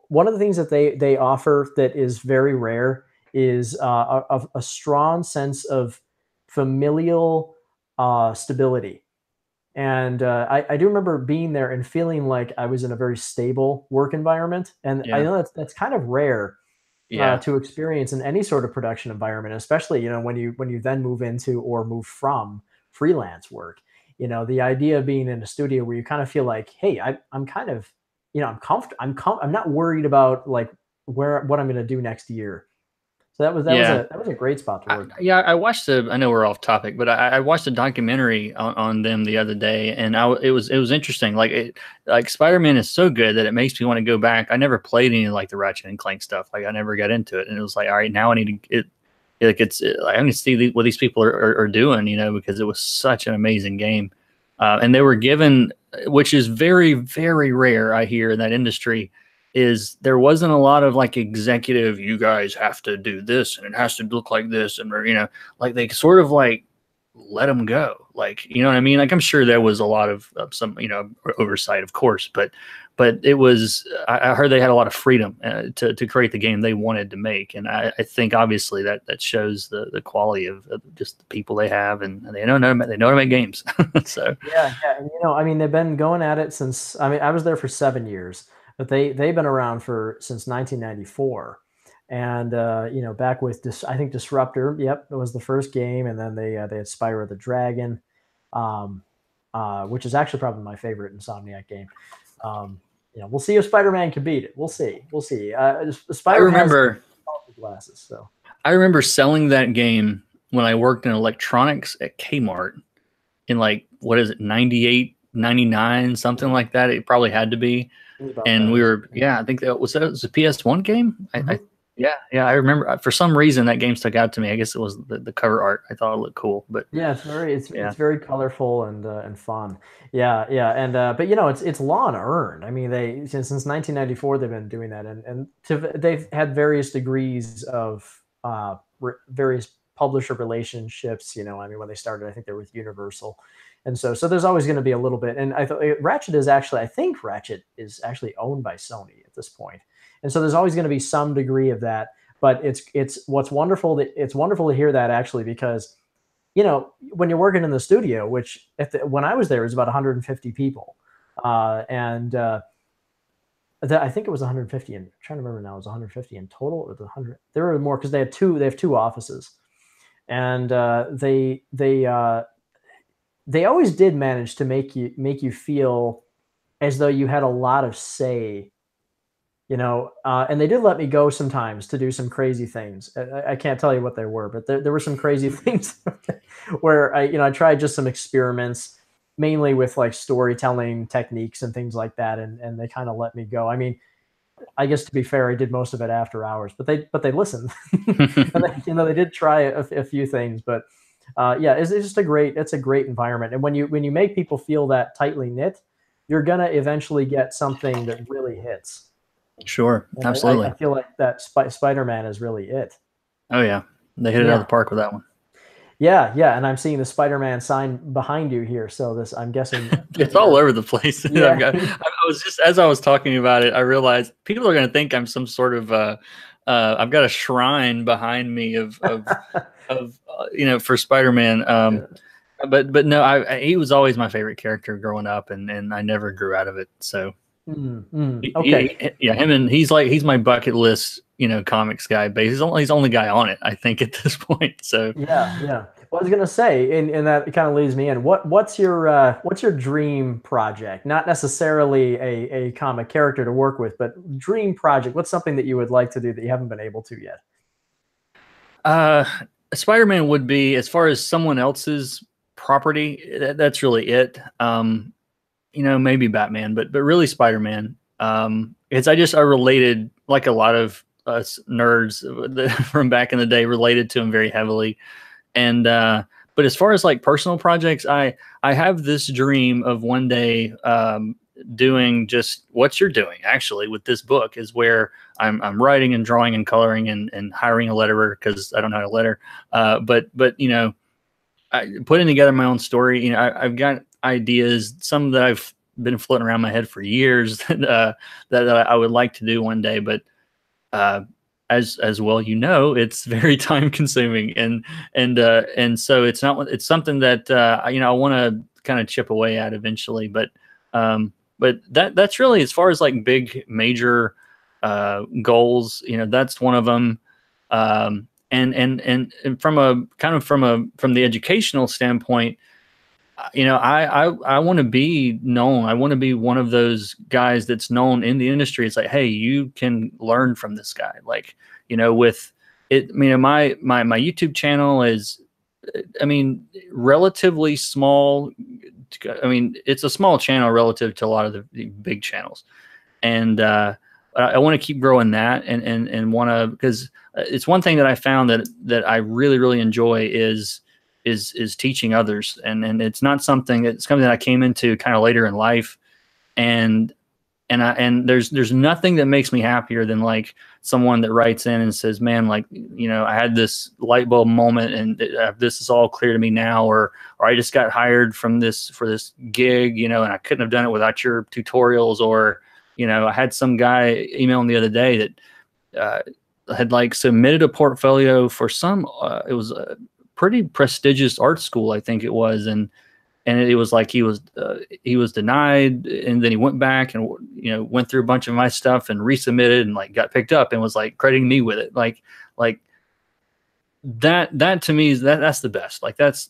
one of the things that they offer that is very rare is a strong sense of familial stability. And I do remember being there and feeling like I was in a very stable work environment. And I know that's kind of rare to experience in any sort of production environment, especially, when you then move into or move from freelance work. The idea of being in a studio where you kind of feel like, hey, I'm kind of, I'm comfortable. I'm not worried about like what I'm going to do next year. So that was a great spot to work. I watched I know we're off topic, but I watched a documentary on them the other day, and it was interesting. Like Spider-Man is so good that it makes me want to go back. I never played any like the Ratchet and Clank stuff. Like I never got into it, and it was like, all right, now I need to I need to see what these people are doing, because it was such an amazing game, and they were given, which is very, very rare, I hear, in that industry. Is there wasn't a lot of like executive, you guys have to do this and it has to look like this, and like they sort of like let them go, like, you know what I mean? Like I'm sure there was a lot of some oversight, of course, but it was, I heard they had a lot of freedom to create the game they wanted to make, and I think obviously that shows the quality of just the people they have, and they know how to make games. So yeah, and they've been going at it since, I was there for 7 years. But they've been around since 1994, and back with I think Disruptor. Yep, it was the first game, and then they had Spyro the Dragon, which is actually probably my favorite Insomniac game. We'll see if Spider-Man can beat it. We'll see. I remember has glasses, so I remember selling that game when I worked in electronics at Kmart in like, what is it, 98, 99, something like that. It probably had to be. It was about And that, we yeah. were, yeah, I think that was a PS1 game. Mhm. Yeah, I remember for some reason that game stuck out to me. I guess it was the cover art. I thought it looked cool, but Yeah, it's yeah, very colorful and fun. Yeah, yeah, and but it's law and earned. I mean, they since 1994 they've been doing that, they've had various degrees of various publisher relationships. I mean, when they started, I think they're with Universal, and so there's always going to be a little bit. And I thought I think Ratchet is actually owned by Sony at this point, and so there's always going to be some degree of that. But it's what's wonderful that it's wonderful to hear that actually because when you're working in the studio, which when I was there, it was about 150 people, and I think it was 150. And I'm trying to remember now, it was 150 in total, or the 100. There were more because they have two offices, and they always did manage to make you feel as though you had a lot of say. And they did let me go sometimes to do some crazy things. I can't tell you what they were, but there were some crazy things where I tried just some experiments, mainly with like storytelling techniques and things like that, and they kind of let me go. I mean, I guess to be fair, I did most of it after hours, but they listened, and they did try a few things, but yeah, it's just it's a great environment, and when you make people feel that tightly knit, you're gonna eventually get something that really hits. sure, And I absolutely. feel like that Spider-Man is really it. Oh yeah, they hit it out of Yeah. the park with that one. Yeah, yeah, and I'm seeing the Spider-Man sign behind you here, so I'm guessing It's all you're over the place. yeah. I was just as I was talking about it, I realized people are going to think I'm some sort of I've got a shrine behind me of for Spider-Man. Yeah. But no, he was always my favorite character growing up, and I never grew out of it. So Okay. yeah, he's my bucket list, comics guy. But he's the only guy on it, I think, at this point. So Yeah, yeah. Well, I was gonna say, and that kind of leads me in. What's your dream project? Not necessarily a comic character to work with, but dream project. What's something that you would like to do that you haven't been able to yet? Uh, Spider-Man would be, as far as someone else's property, that's really it. Maybe Batman, but really Spider-Man. It's I related, like a lot of us nerds from back in the day, related to him very heavily. And but as far as like personal projects, I have this dream of one day doing just what you're doing actually with this book, is where I'm writing and drawing and coloring and hiring a letterer because I don't know how to letter. But putting together my own story. I've got ideas, some that I've been floating around my head for years that I would like to do one day, but uh, as well, it's very time consuming, and so it's something that I want to kind of chip away at eventually. But that's really, as far as like big major goals, that's one of them. And from the educational standpoint, I want to be known. I want to be one of those guys that's known in the industry. It's like, hey, you can learn from this guy. Like, with it, my YouTube channel is, relatively small. It's a small channel relative to a lot of the big channels. And I want to keep growing that, and want to, because it's one thing that I found that I really, really enjoy is teaching others, and it's something that I came into kind of later in life, and there's nothing that makes me happier than like someone that writes in and says, man, like, I had this light bulb moment, and this is all clear to me now, or I just got hired for this gig, and I couldn't have done it without your tutorials. Or I had some guy emailing the other day that had like submitted a portfolio for it was a pretty prestigious art school, I think it was, and it was like he was denied, and then he went back and went through a bunch of my stuff and resubmitted, and like got picked up and was like crediting me with it, like that to me that's the best. Like that's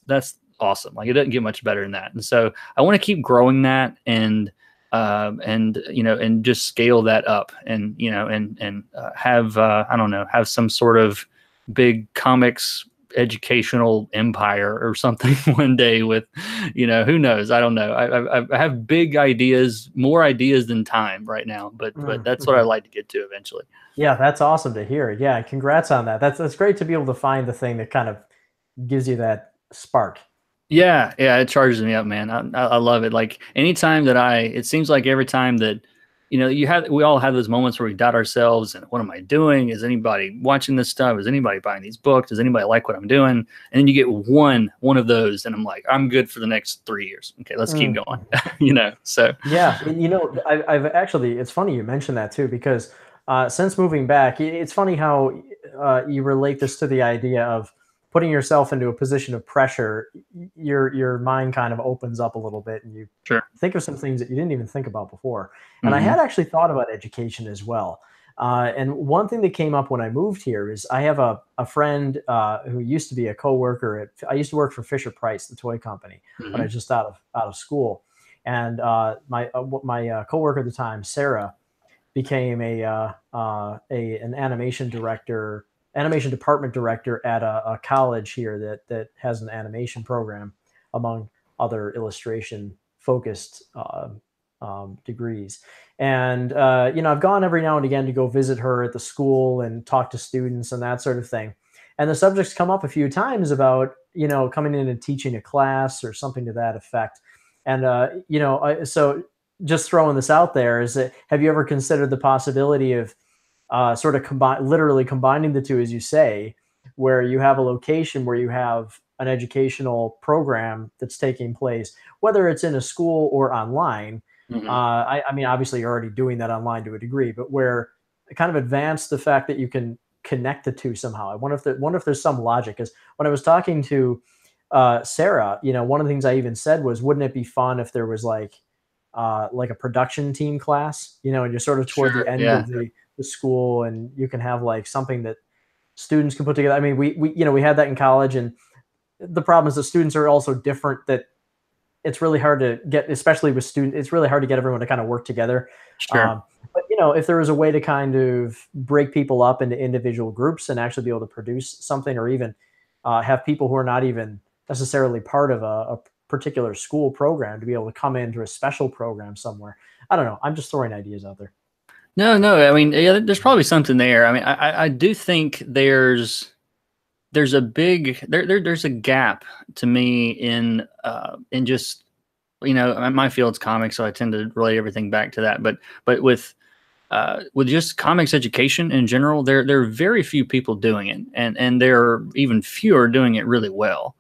awesome. Like it doesn't get much better than that. And so I want to keep growing that, and just scale that up, and have I don't know, have some sort of big comics educational empire or something one day with, who knows? I don't know. I have big ideas, more ideas than time right now, but that's what I'd Mhm. like to get to eventually. Yeah, that's awesome to hear. Yeah, congrats on that. That's great to be able to find the thing that kind of gives you that spark. Yeah, yeah, it charges me up, man. I love it. Like anytime that it seems like every time that, we all have those moments where we doubt ourselves and what am I doing? Is anybody watching this stuff? Is anybody buying these books? Does anybody like what I'm doing? And then you get one of those, and I'm like, I'm good for the next 3 years. Okay, let's keep going. Mhm. So Yeah, I've actually, it's funny you mentioned that too, because since moving back, it's funny how you relate this to the idea of putting yourself into a position of pressure. Your mind kind of opens up a little bit, and you sure. think of some things that you didn't even think about before. And I Hmm. had actually thought about education as well. And one thing that came up when I moved here is I have a friend who used to be a coworker I used to work for Fisher Price, the toy company, when I Hmm. was just out of school. And my coworker at the time, Sarah, became an animation department director at a college here that has an animation program, among other illustration focused degrees. And I've gone every now and again to go visit her at the school and talk to students and that sort of thing. And the subject's come up a few times about coming in and teaching a class or something to that effect. And so just throwing this out there, is that, have you ever considered the possibility of sort of literally combining the two, as you say, where you have a location where you have an educational program that's taking place, whether it's in a school or online. Hmm. I mean, obviously, you're already doing that online to a degree, but where it kind of advance the fact that you can connect the two somehow. I wonder if there's some logic. Because when I was talking to Sarah, one of the things I even said was, wouldn't it be fun if there was like a production team class, and you're sort of toward the Sure. end Yeah. of the school, and you can have like something that students can put together. I mean, we had that in college, and the problem is the students are also different. That it's really hard to get, especially with students. It's really hard to get everyone to kind of work together. Sure. But if there was a way to kind of break people up into individual groups and actually be able to produce something, or even have people who are not even necessarily part of a particular school program to be able to come into a special program somewhere. I don't know. I'm just throwing ideas out there. No, no. I mean, yeah, there's probably something there. I mean, I do think there's a big there's a gap to me in just my field's comics, so I tend to relate everything back to that. But with just comics education in general, there are very few people doing it, and there are even fewer doing it really well.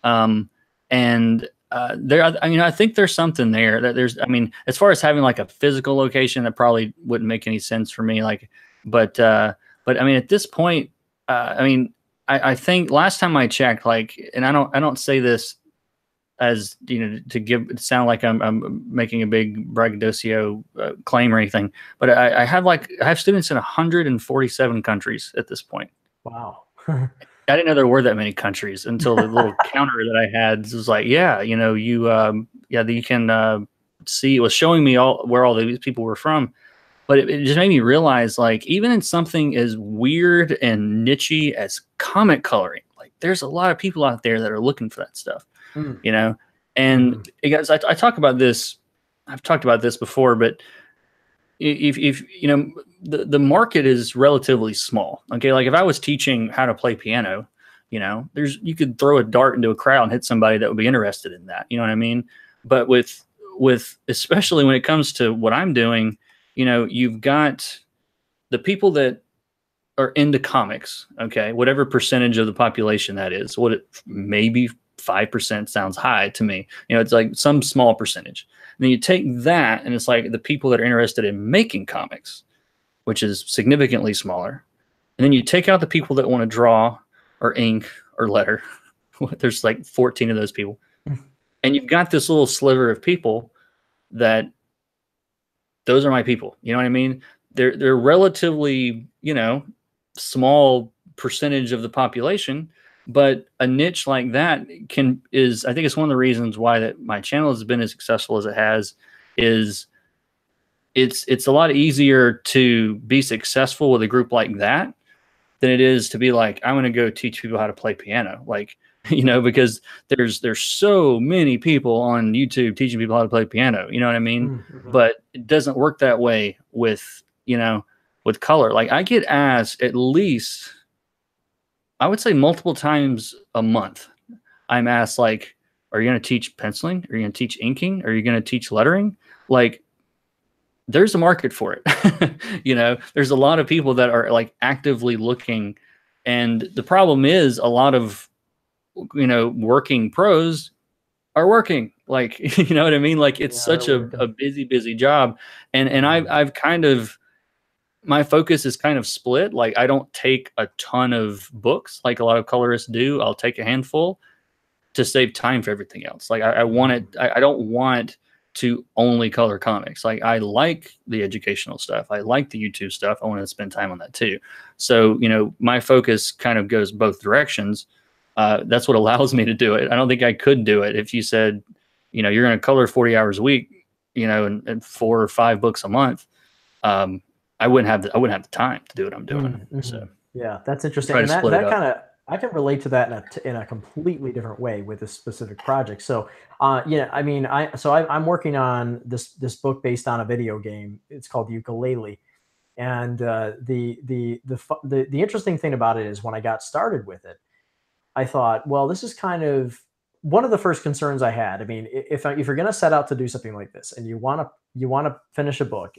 Um, and I think there's something there that I mean, as far as having like a physical location, that probably wouldn't make any sense for me. Like, but I mean, at this point, I mean, I think last time I checked, like, and I don't say this as to sound like I'm making a big braggadocio claim or anything, but I have students in 147 countries at this point. Wow. I didn't know there were that many countries until the little counter that I had was like, yeah, you can see, it was showing me where all these people were from. But it just made me realize, like, even in something as weird and nichey as comic coloring, like, there's a lot of people out there that are looking for that stuff, Mm. you know? And Mhm. guys, I talk about this, I've talked about this before, but if the market is relatively small. Okay, like if I was teaching how to play piano, you could throw a dart into a crowd and hit somebody that would be interested in that. You know what I mean? But with especially when it comes to what I'm doing, you've got the people that are into comics. Okay, whatever percentage of the population that is, maybe 5% sounds high to me. It's like some small percentage. And then you take that, and it's like the people that are interested in making comics, which is significantly smaller. And then you take out the people that want to draw or ink or letter. There's like 14 of those people. And you've got this little sliver of people that those are my people. You know what I mean? They're relatively, small percentage of the population, but a niche like that I think it's one of the reasons why that my channel has been as successful as it has. Is it's a lot easier to be successful with a group like that than it is to be like, I'm going to go teach people how to play piano. Like, because there's so many people on YouTube teaching people how to play piano. You know what I mean? Mm-hmm. But it doesn't work that way with, with color. Like I get asked at least, I would say multiple times a month, I'm asked like, are you going to teach penciling? Are you going to teach inking? Are you going to teach lettering? Like, there's a market for it. There's a lot of people that are like actively looking. And the problem is a lot of, working pros are working. Like, you know what I mean? Like it's Yeah, they're such a working. busy job. And I've kind of, my focus is kind of split. Like I don't take a ton of books like a lot of colorists do. I'll take a handful to save time for everything else. Like I want it. I don't want to only color comics. Like I like the educational stuff. I like the YouTube stuff. I want to spend time on that too. So, my focus kind of goes both directions. That's what allows me to do it. I don't think I could do it if you said, you're going to color 40 hours a week, and 4 or 5 books a month. I wouldn't have the time to do what I'm doing. Mm-hmm. So Yeah, that's interesting. try to And split it that up. kind of, I can relate to that in a completely different way with this specific project. So, I mean, I'm working on this book based on a video game. It's called Ukulele, and the interesting thing about it is when I got started with it, I thought, well, this is kind of one of the first concerns I had. I mean, if you're going to set out to do something like this, and you want to finish a book,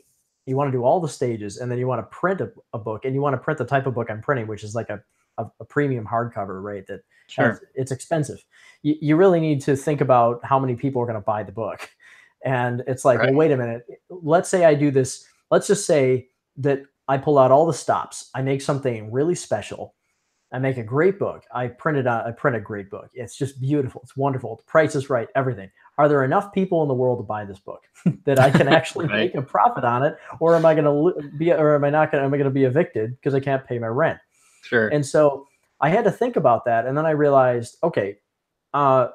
you want to do all the stages, and then you want to print a book, and you want to print the type of book I'm printing, which is like a premium hardcover, right? That has, Sure. it's expensive. You really need to think about how many people are going to buy the book, and it's like, well, Right. wait a minute. Let's say I do this. Let's just say that I pull out all the stops. I make something really special. I make a great book. I print a great book. It's just beautiful. It's wonderful. The price is right. Everything. Are there enough people in the world to buy this book that I can actually Right. make a profit on it, or am I going to be, or am I not going? Am I going to be evicted because I can't pay my rent? Sure. And so I had to think about that, and then I realized, okay, uh,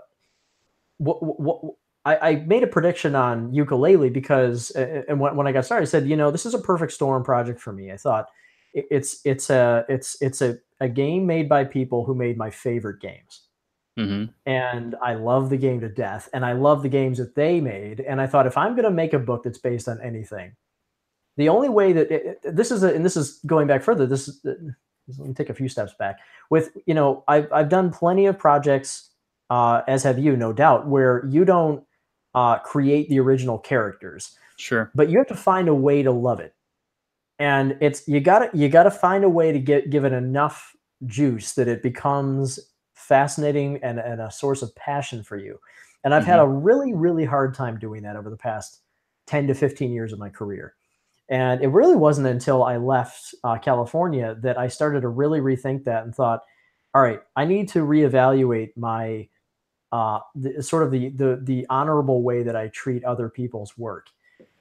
what I made a prediction on Ukulele because, and when I got started, I said, this is a perfect storm project for me. I thought it's a game made by people who made my favorite games, Hmm. and I love the game to death, and I love the games that they made. And I thought, if I'm going to make a book that's based on anything, the only way that and this is going back further. Let me take a few steps back. With I've done plenty of projects, as have you, no doubt, where you don't create the original characters, Sure. but you have to find a way to love it. And it's you gotta find a way to give it enough juice that it becomes fascinating and a source of passion for you. And I've had Hmm. a really, really hard time doing that over the past 10 to 15 years of my career. And it really wasn't until I left California that I started to really rethink that and thought, all right, I need to reevaluate my sort of the honorable way that I treat other people's work.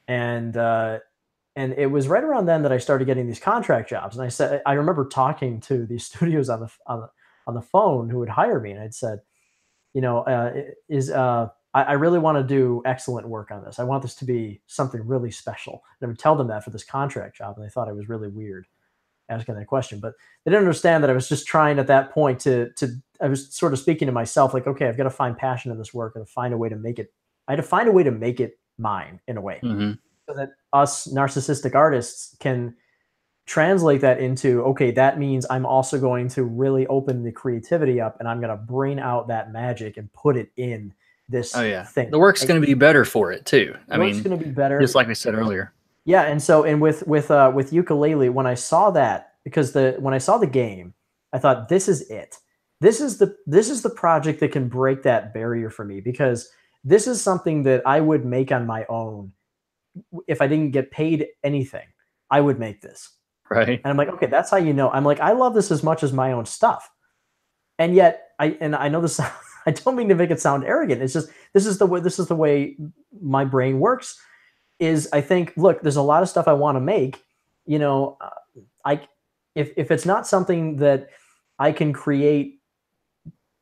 And and it was right around then that I started getting these contract jobs. And I remember talking to these studios on the phone who would hire me, and I'd said, is I really want to do excellent work on this. I want this to be something really special. And I would tell them that for this contract job, and they thought I was really weird asking that question. But they didn't understand that I was just trying at that point to I was sort of speaking to myself like, okay, I've got to find passion in this work and find a way to make it. I had to find a way to make it mine in a way, Hmm. so that us narcissistic artists can translate that into, okay, that means I'm also going to really open the creativity up, and I'm going to bring out that magic and put it in Oh this yeah, thing. the work's Like, going to be better for it too. I work's mean, going to be just better. like I said earlier. Yeah, and so, and with Ukulele, when I saw that, because the when I saw the game, I thought, this is it. This is the project that can break that barrier for me, because this is something that I would make on my own if I didn't get paid anything. I would make this. Right. And I'm like, okay, that's how you know. I'm like, I love this as much as my own stuff. And yet I know this I don't mean to make it sound arrogant. It's just this is the way my brain works. Is I think, look, there's a lot of stuff I want to make. You know, I if it's not something that I can create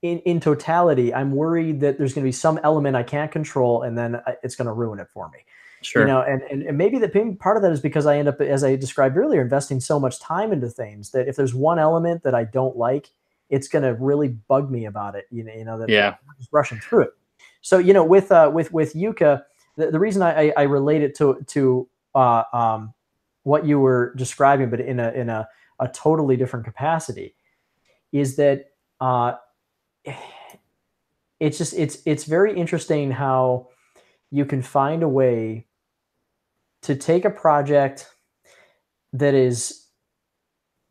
in totality, I'm worried that there's going to be some element I can't control, and then it's going to ruin it for me. Sure. And maybe part of that is because I end up, as I described earlier, investing so much time into things that if there's one element that I don't like, it's going to really bug me about it. That Yeah. I'm just rushing through it. So with Yuka, the reason I relate it to what you were describing, but in a totally different capacity, is that it's very interesting how you can find a way to take a project that is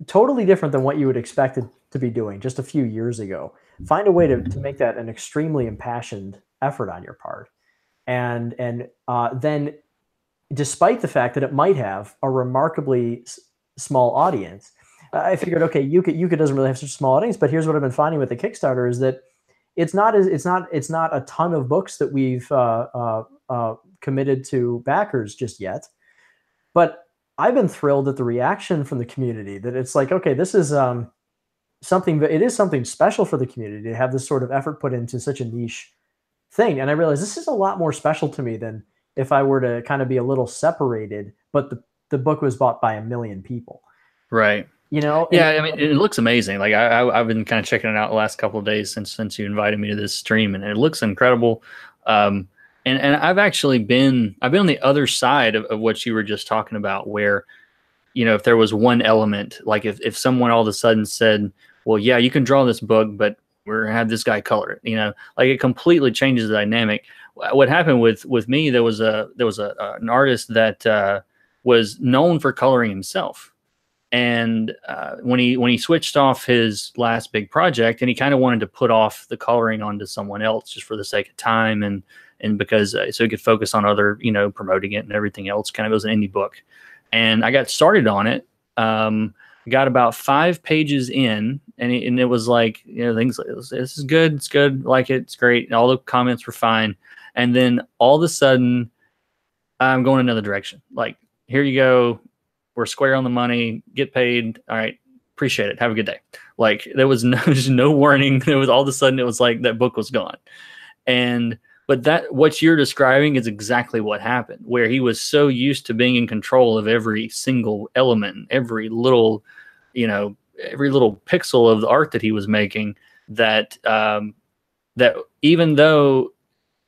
totally different than what you would expect it to be doing just a few years ago. Find a way to make that an extremely impassioned effort on your part, and then, despite the fact that it might have a remarkably small audience, I figured, okay, Yuka doesn't really have such a small audience, but here's what I've been finding with the Kickstarter is that it's not a ton of books that we've committed to backers just yet, but I've been thrilled at the reaction from the community, that it's like, okay, this is it is something special for the community to have this sort of effort put into such a niche thing. And I realized this is a lot more special to me than if I were to kind of be a little separated, but the book was bought by 1 million people. Right. And, yeah, I mean, it looks amazing. Like I've been kind of checking it out the last couple of days since you invited me to this stream, and it looks incredible. And I've been on the other side of what you were just talking about, where, if there was one element, like if someone all of a sudden said, well, yeah, you can draw this book, but we're gonna have this guy color it, like it completely changes the dynamic. What happened with me, there was an artist that was known for coloring himself. And when he switched off his last big project, and he kind of wanted to put off the coloring onto someone else just for the sake of time, and because so he could focus on other, promoting it and everything else. Kind of, it was an indie book, and I got started on it. Got about 5 pages in, and it was like, things like, this is good, it's good, like it's great, and all the comments were fine. And then all of a sudden, I'm going another direction. Like, here you go. We're square on the money, get paid. All right. Appreciate it. Have a good day. Like, there's no warning. There was, all of a sudden, it was like that book was gone. But what you're describing is exactly what happened, where he was so used to being in control of every single element, every little pixel of the art that he was making, that even though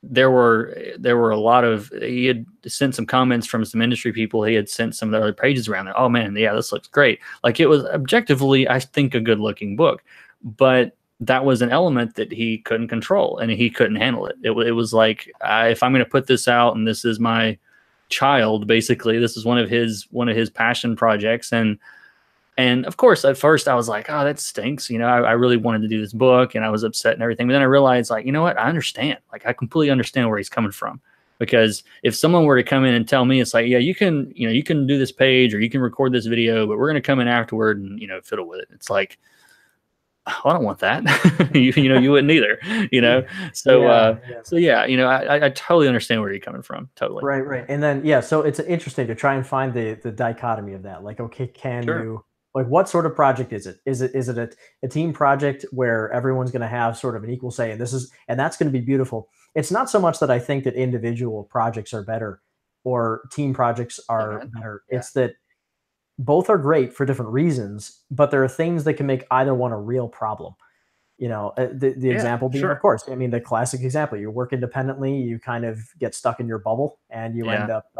there were a lot of, he had sent some comments from some industry people, he had sent some of the other pages around there, oh man, yeah, this looks great. Like, it was objectively, I think, a good looking book, but that was an element that he couldn't control, and he couldn't handle it. It was like, if I'm going to put this out, and this is my child, basically, this is one of his passion projects, and of course, at first I was like, oh, that stinks. I really wanted to do this book, and I was upset and everything. But then I realized, like, you know what? I understand. Like, I completely understand where he's coming from. Because if someone were to come in and tell me, it's like, yeah, you can do this page, or you can record this video, but we're going to come in afterward and, fiddle with it. It's like, oh, I don't want that. You wouldn't either, So yeah, I totally understand where you're coming from. Totally. Right. And then, yeah, so it's interesting to try and find the dichotomy of that. Like, okay, Sure. like, what sort of project is it? Is it a team project where everyone's going to have sort of an equal say, and that's going to be beautiful? It's not so much that I think that individual projects are better or team projects are better. Yeah. It's that both are great for different reasons, but there are things that can make either one a real problem. The example being, sure. of course, I mean, the classic example, you work independently, you kind of get stuck in your bubble, and you end up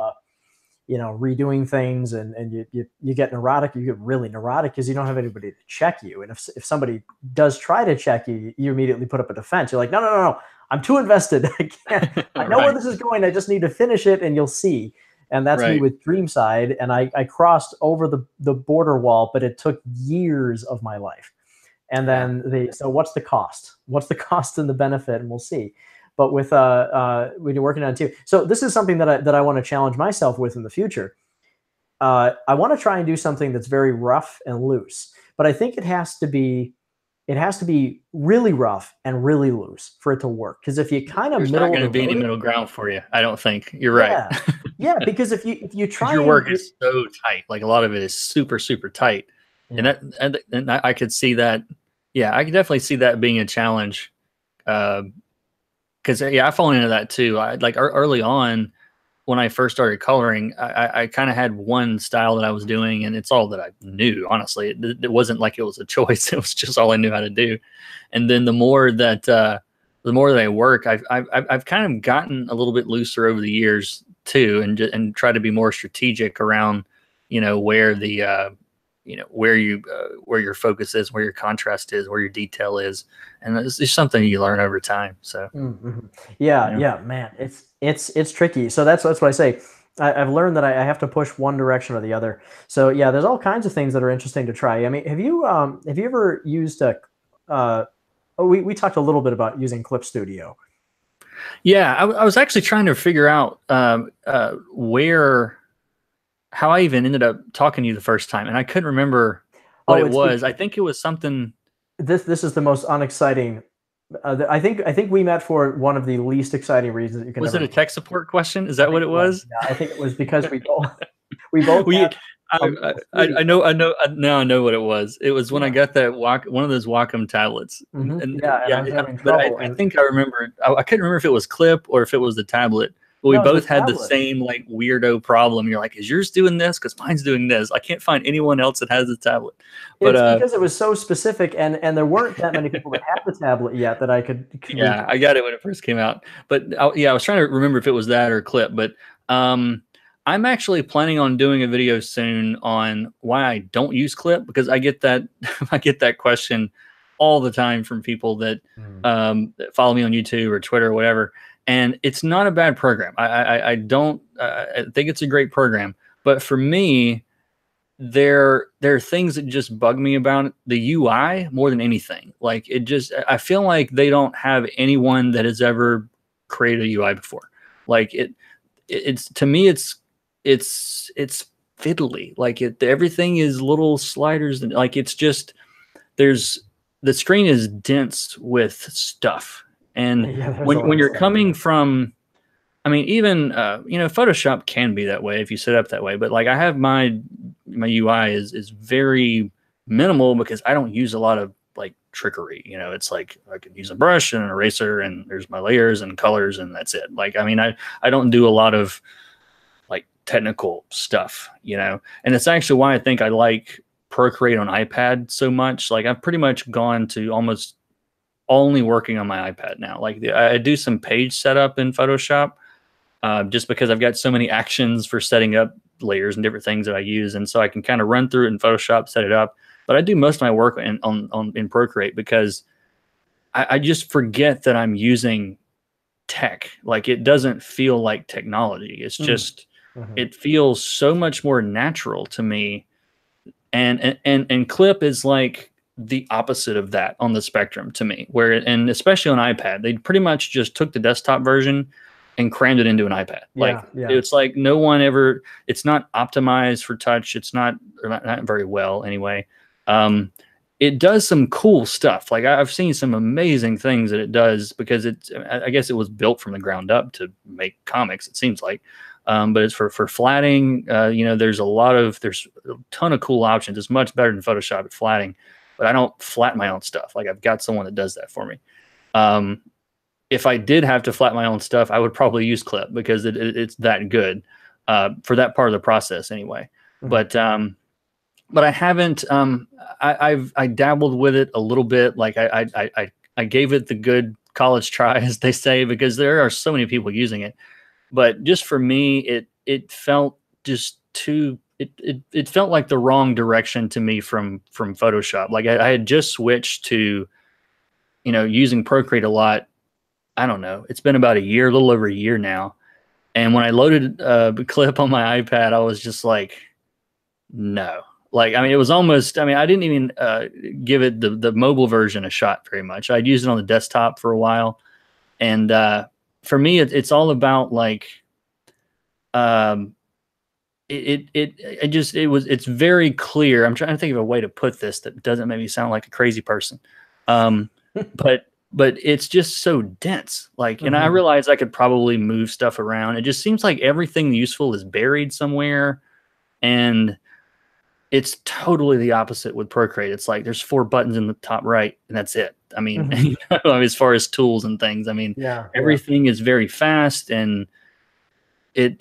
redoing things, and you get neurotic. You get really neurotic because you don't have anybody to check you. And if somebody does try to check you, you immediately put up a defense. You're like, no, I'm too invested. I can't. I know where this is going. I just need to finish it, and you'll see. And that's me with Dreamside. And I crossed over the border wall, but it took years of my life. And then so what's the cost? What's the cost and the benefit? And we'll see. But with when you're working on it too. So this is something that I want to challenge myself with in the future. I want to try and do something that's very rough and loose, but I think it has to be really rough and really loose for it to work. Because if you kind of there's not going to be any middle ground for you. I don't think you're right. Yeah, because if you try, your work is so tight. Like, a lot of it is super, super tight, and I could see that. Yeah, I could definitely see that being a challenge. Because I fall into that too. Early on, when I first started coloring, I kind of had one style that I was doing, and it's all that I knew. Honestly, it wasn't like it was a choice; it was just all I knew how to do. And then the more that I work, I've kind of gotten a little bit looser over the years too, and try to be more strategic around, where the where your focus is, where your contrast is, where your detail is, and it's just something you learn over time. So Mhm. Yeah, yeah. yeah, man, it's tricky. So that's what I say. I've learned that I have to push one direction or the other. So yeah, there's all kinds of things that are interesting to try. I mean, have you ever used a oh, we talked a little bit about using Clip Studio. Yeah, I was actually trying to figure out how I even ended up talking to you the first time, and I couldn't remember what Oh, it it's was. I think it was something. this is the most unexciting. I think we met for one of the least exciting reasons that you can Was ever it a meet. tech support question? Is I that think what it it was. was? Yeah, I think it was because we both We, had a level 3. I know, now I know what it was. It was when I Yeah. got that one of those Wacom tablets, Yeah, and I yeah, was having but trouble, I and think I remember. I couldn't remember if it was Clip or if it was the tablet. But we no, it was both a had the tablet. same like weirdo problem. You're like, is yours doing this? Because mine's doing this. I can't find anyone else that has the tablet. But It's because it was so specific, and there weren't that many people that had the tablet yet that I could reach yeah, out. I got it when it first came out. But yeah, I was trying to remember if it was that or Clip. But I'm actually planning on doing a video soon on why I don't use Clip, because I get that I get that question all the time from people Mm. that follow me on YouTube or Twitter or whatever. And it's not a bad program. I don't I think it's a great program. But for me, there are things that just bug me about the UI more than anything. Like I feel like they don't have anyone that has ever created a UI before. Like it's to me it's fiddly. Like everything is little sliders, and like it's just there's the screen is dense with stuff. And Yeah, there's a lot when of you're stuff. coming from, I mean, even Photoshop can be that way if you set up that way. But like I have my UI is very minimal because I don't use a lot of like trickery. It's like I can use a brush and an eraser, and there's my layers and colors, and that's it. Like I mean, I don't do a lot of like technical stuff. And it's actually why I think I like Procreate on iPad so much. Like I've pretty much gone to almost only working on my iPad now. Like I do some page setup in Photoshop, just because I've got so many actions for setting up layers and different things that I use, and so I can kind of run through it in Photoshop, set it up. But I do most of my work in Procreate because I just forget that I'm using tech. Like it doesn't feel like technology. It's Mm. just Mhm. it feels so much more natural to me. And Clip is like the opposite of that on the spectrum to me, and especially on iPad, they pretty much just took the desktop version and crammed it into an iPad. Like Yeah, yeah. it's like no one ever, it's not optimized for touch. It's not very well anyway. It does some cool stuff. Like I've seen some amazing things that it does because I guess it was built from the ground up to make comics, it seems like. But it's for flatting. There's there's a ton of cool options. It's much better than Photoshop at flatting, but I don't flat my own stuff. Like I've got someone that does that for me. Um, if I did have to flat my own stuff, I would probably use Clip because it's that good for that part of the process anyway. Mhm. But I haven't. I dabbled with it a little bit. Like I gave it the good college try, as they say, because there are so many people using it. But just for me, it felt just too. It felt like the wrong direction to me from Photoshop. Like I had just switched to using Procreate a lot. I don't know. It's been about a year, a little over a year now. And when I loaded the Clip on my iPad, I was just like, no. Like, I mean, it was almost, I mean, I didn't even give it the mobile version a shot very much. I'd used it on the desktop for a while. And for me, it's all about like, um, it's very clear. I'm trying to think of a way to put this that doesn't make me sound like a crazy person. Um, but it's just so dense. Like, and I Mhm. realize I could probably move stuff around. It just seems like everything useful is buried somewhere. And it's totally the opposite with Procreate. It's like there's 4 buttons in the top right, and that's it. I mean, Mhm. as far as tools and things, I mean, Yeah, yeah. everything is very fast, and it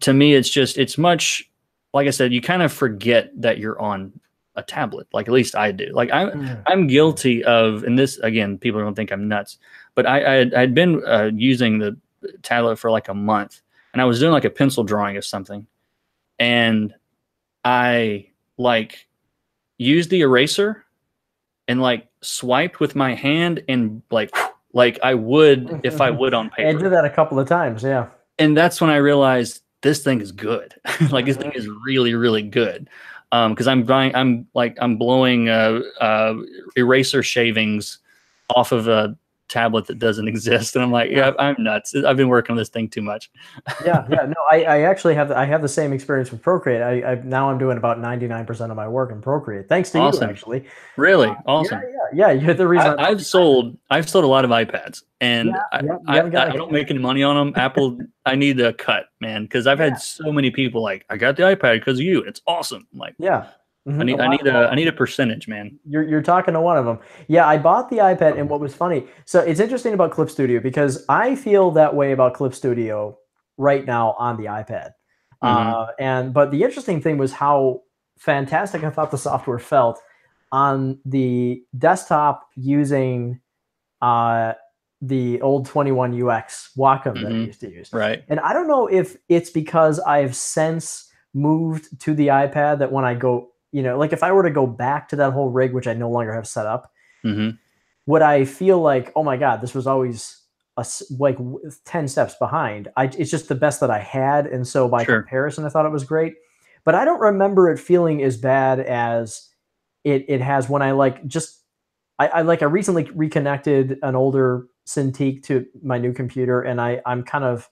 to me, it's much, like I said, you kind of forget that you're on a tablet. Like, at least I do. Like, I'm guilty of, and this, again, people don't think I'm nuts, but I'd been using the tablet for like a month, and I was doing like a pencil drawing of something, and I like used the eraser and like swiped with my hand and like I would if I would on paper. I did that a couple of times, yeah. And that's when I realized this thing is good. Like, this thing is really, really good. Because I'm blowing eraser shavings off of a tablet that doesn't exist, and I'm like, yeah, I'm nuts. I've been working on this thing too much. Yeah. No, I actually have the same experience with Procreate. Now I'm doing about 99% of my work in Procreate, thanks to you, actually. Really awesome. Yeah. You're the reason. I've sold a lot of iPads, and I don't make any money on them. Apple, I need a cut, man, because I've had so many people like, I got the iPad because of you. It's awesome. I'm like, yeah. I need a percentage, man. You're talking to one of them. Yeah, I bought the iPad, and what was funny, so it's interesting about Clip Studio because I feel that way about Clip Studio right now on the iPad. But the interesting thing was how fantastic I thought the software felt on the desktop using the old 21 UX Wacom that I used to use. Right. And I don't know if it's because I've since moved to the iPad that when I go, like if I were to go back to that whole rig, which I no longer have set up, would I feel like, oh my God, this was always like 10 steps behind. It's just the best that I had. And so by comparison, I thought it was great. But I don't remember it feeling as bad as it has when I I recently reconnected an older Cintiq to my new computer, and I'm kind of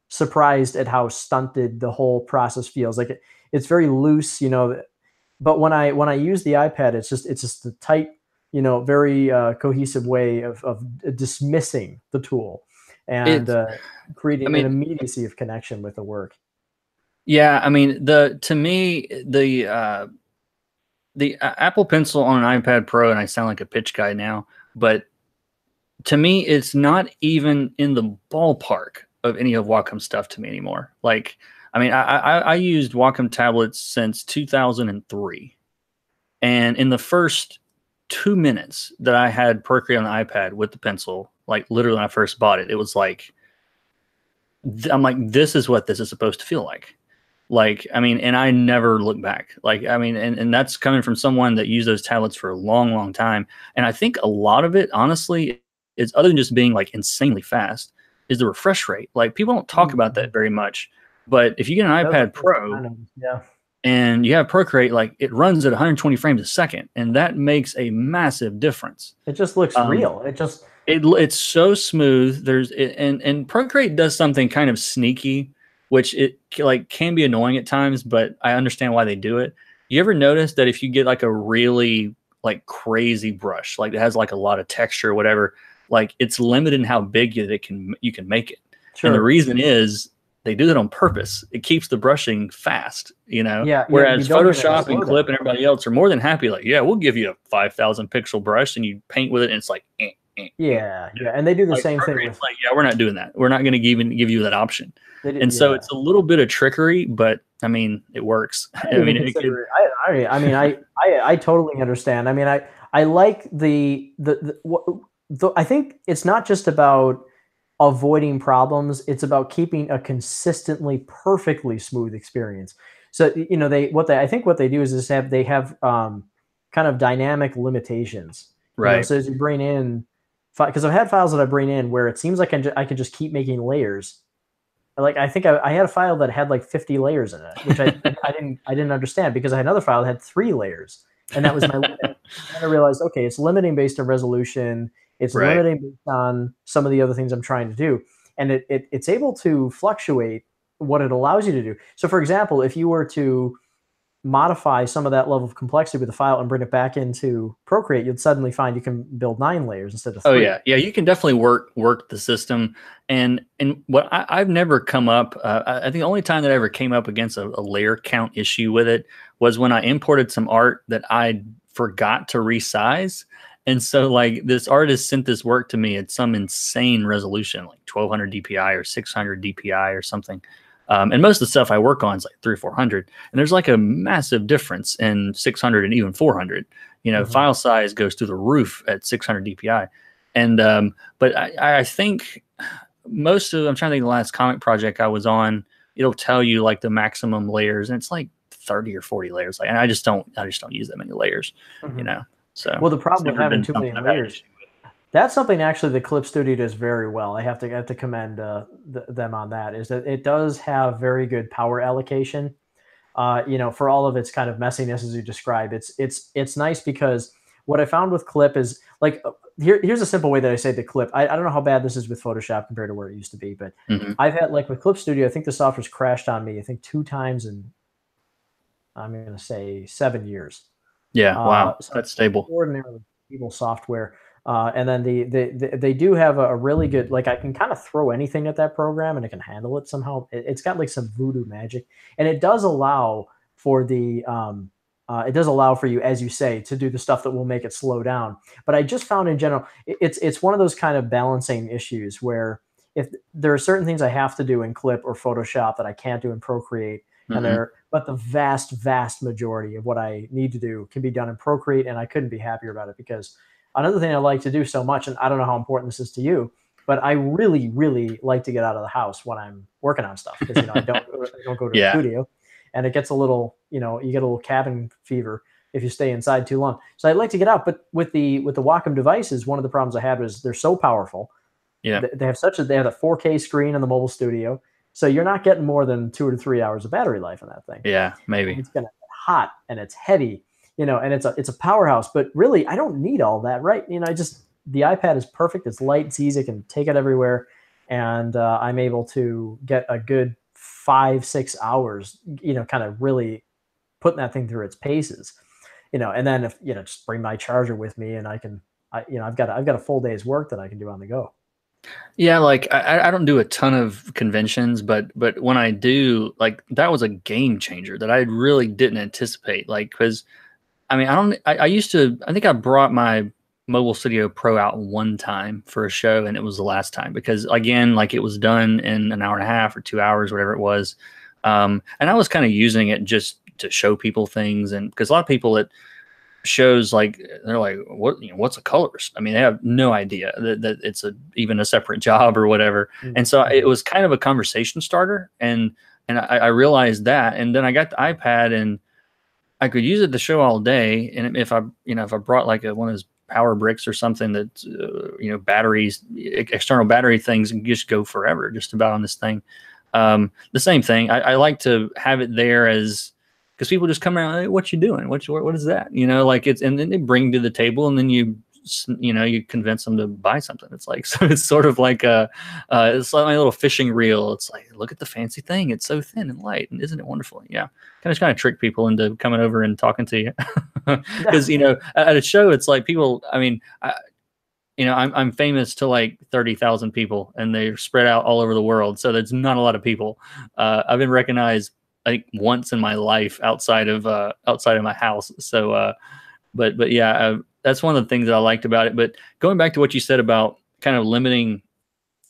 surprised at how stunted the whole process feels. Like it's very loose, but when I use the iPad, it's just a tight, very cohesive way of dismissing the tool and creating an immediacy of connection with the work. Yeah, I mean, to me, the Apple Pencil on an iPad Pro, and I sound like a pitch guy now, but to me, it's not even in the ballpark of any of Wacom stuff to me anymore. Like, I mean, I used Wacom tablets since 2003, and in the first 2 minutes that I had Procreate on the iPad with the pencil, like literally when I first bought it, it was like, I'm like, this is what this is supposed to feel like. Like, I mean, and I never look back. Like, I mean, and that's coming from someone that used those tablets for a long, long time. And I think a lot of it, honestly, is other than just being like insanely fast, is the refresh rate. Like, people don't talk about that very much. But if you get an iPad Pro and you have Procreate, like it runs at 120 frames a second, and that makes a massive difference. It just looks real. It's so smooth. And Procreate does something kind of sneaky, which it like can be annoying at times, but I understand why they do it. You ever notice that if you get like a really like crazy brush, like it has like a lot of texture or whatever, like it's limited in how big you can make it. And the reason is they do that on purpose. It keeps the brushing fast, Yeah. Whereas Photoshop and Clip and everybody else are more than happy. Like, yeah, we'll give you a 5,000 pixel brush and you paint with it, and it's like, Yeah, and they do the same thing. It's like, yeah, we're not doing that. We're not going to give you that option. So it's a little bit of trickery, but I mean, it works. I totally understand. I mean, I like I think it's not just about avoiding problems. It's about keeping a consistently perfectly smooth experience. So, I think what they do is they have kind of dynamic limitations. Right. So as you bring in, because I've had files that I bring in where it seems like I can just keep making layers. Like I think I had a file that had like 50 layers in it, which I didn't understand, because I had another file that had 3 layers, and that was my limit. And I realized, okay, it's limiting based on resolution. It's limiting based on some of the other things I'm trying to do, and it's able to fluctuate what it allows you to do. So, for example, if you were to modify some of that level of complexity with the file and bring it back into Procreate, you'd suddenly find you can build 9 layers instead of 3. Oh yeah, you can definitely work the system. And what I've never come up, I think the only time that I ever came up against a layer count issue with it was when I imported some art that I forgot to resize, And so like this artist sent this work to me at some insane resolution, like 1200 DPI or 600 DPI or something. And most of the stuff I work on is like 300 or 400. And there's like a massive difference in 600 and even 400. File size goes through the roof at 600 DPI. And but I think I'm trying to think of the last comic project I was on, it'll tell you like the maximum layers, and it's like 30 or 40 layers. Like, and I just don't use that many layers, So well, the problem with having too many layers, that's something actually the Clip Studio does very well. I have to commend them on that. Is that it does have very good power allocation. For all of its kind of messiness as you describe, it's nice because what I found with Clip is like here's a simple way that I say the Clip. I don't know how bad this is with Photoshop compared to where it used to be, but I've had like with Clip Studio, I think the software's crashed on me. I think 2 times in I'm going to say 7 years. Yeah, wow, so that's stable. Ordinarily stable software. And then they do have a really good, like I can kind of throw anything at that program and it can handle it somehow. It's got like some voodoo magic, and it does allow for you, as you say, to do the stuff that will make it slow down. But I just found in general, it's one of those kind of balancing issues where if there are certain things I have to do in Clip or Photoshop that I can't do in Procreate, but the vast majority of what I need to do can be done in Procreate, and I couldn't be happier about it because another thing I like to do so much, and I don't know how important this is to you, but I really, really like to get out of the house when I'm working on stuff because I don't go to the studio, and it gets a little, you get a little cabin fever if you stay inside too long. So I'd like to get out, but with the Wacom devices, one of the problems I had was they're so powerful. Yeah, they have a 4K screen in the mobile studio. So you're not getting more than 2 to 3 hours of battery life on that thing. Yeah, maybe. And it's gonna get hot and it's heavy, and it's a powerhouse. But really, I don't need all that, right? The iPad is perfect. It's light, it's easy. I can take it everywhere, and I'm able to get a good 5-6 hours. Kind of really putting that thing through its paces. And then if just bring my charger with me, and I've got a full day's work that I can do on the go. Yeah, like I don't do a ton of conventions, but when I do, like that was a game changer that I really didn't anticipate. Like, because I used to, I think I brought my Mobile Studio Pro out one time for a show, and it was the last time because again, like it was done in an hour and a half or 2 hours, whatever it was. And I was kind of using it just to show people things, and because a lot of people at shows, like they're like, what's a colorist? I mean, they have no idea that it's even a separate job or whatever. And so it was kind of a conversation starter, and I realized that, and then I got the iPad and I could use it to show all day. And if I brought like one of those power bricks or something that batteries, external battery things, and just go forever just about on this thing. The same thing. I like to have it there because people just come around, hey, what you doing? What is that? And then they bring to the table, and then you convince them to buy something. It's like, so it's sort of like it's like my little fishing reel. It's like, look at the fancy thing. It's so thin and light, and isn't it wonderful? Yeah. Kind of trick people into coming over and talking to you. Because, at a show, it's like people, I'm famous to like 30,000 people, and they're spread out all over the world. So there's not a lot of people. I've been recognized like once in my life outside of my house. So, but yeah, that's one of the things that I liked about it. But going back to what you said about kind of limiting,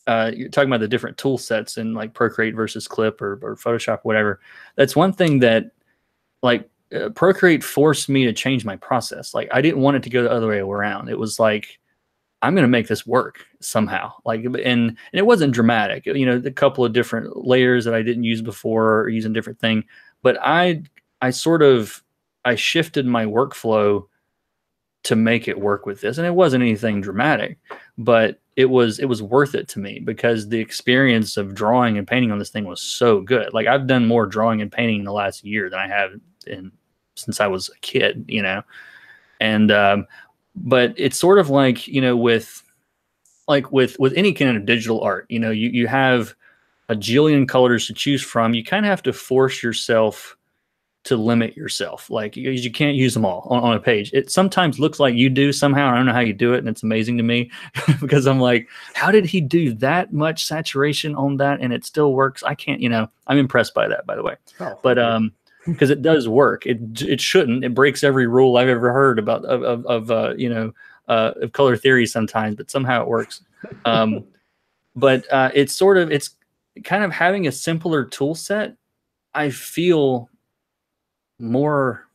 you're talking about the different tool sets and like Procreate versus Clip or Photoshop, whatever. That's one thing that like Procreate forced me to change my process. Like I didn't want it to go the other way around. It was like, I'm going to make this work somehow. Like, and it wasn't dramatic, a couple of different layers that I didn't use before, or using different thing. But I shifted my workflow to make it work with this. And it wasn't anything dramatic, but it was worth it to me because the experience of drawing and painting on this thing was so good. Like I've done more drawing and painting in the last year than I have since I was a kid, and, but it's sort of like, with any kind of digital art, you have a jillion colors to choose from. You kind of have to force yourself to limit yourself. Like you can't use them all on a page. It sometimes looks like you do somehow. I don't know how you do it. And it's amazing to me because I'm like, how did he do that much saturation on that? And it still works. I can't, I'm impressed by that, by the way. Oh, but, because it does work. It shouldn't. It breaks every rule I've ever heard about of of color theory sometimes, but somehow it works. But it's kind of having a simpler tool set. I feel more,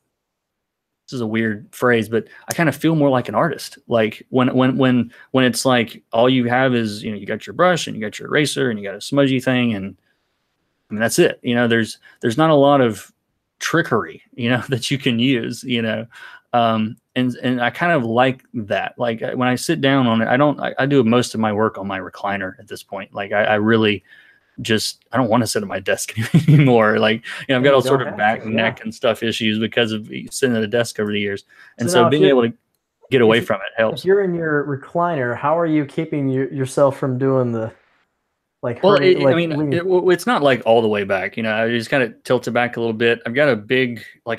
this is a weird phrase, but I kind of feel more like an artist. Like when it's like all you have is, you got your brush and you got your eraser and you got a smudgy thing, and I mean that's it. There's not a lot of trickery, that you can use, and I kind of like that. Like when I sit down on it, I do most of my work on my recliner at this point. Like I really I don't want to sit at my desk anymore. Like, I've got all sort of back, neck, and stuff issues because of sitting at a desk over the years. And so being able to get away from it helps. If you're in your recliner, how are you keeping yourself from doing the well, it's not like all the way back. I just kind of tilt it back a little bit. I've got a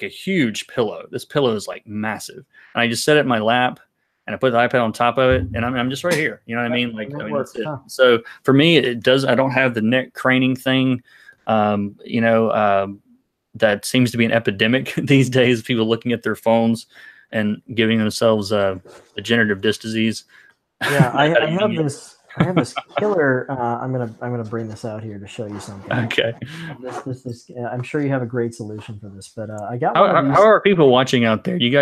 huge pillow. This pillow is like massive, and I just set it in my lap. And I put the iPad on top of it, and I'm just right here. You know what I mean? That's it. So for me, I don't have the neck craning thing. That seems to be an epidemic these days. People looking at their phones and giving themselves degenerative disc disease. Yeah, I have this killer. I'm gonna bring this out here to show you something. Okay. This I'm sure you have a great solution for this, but I got one of these. How are people watching out there? You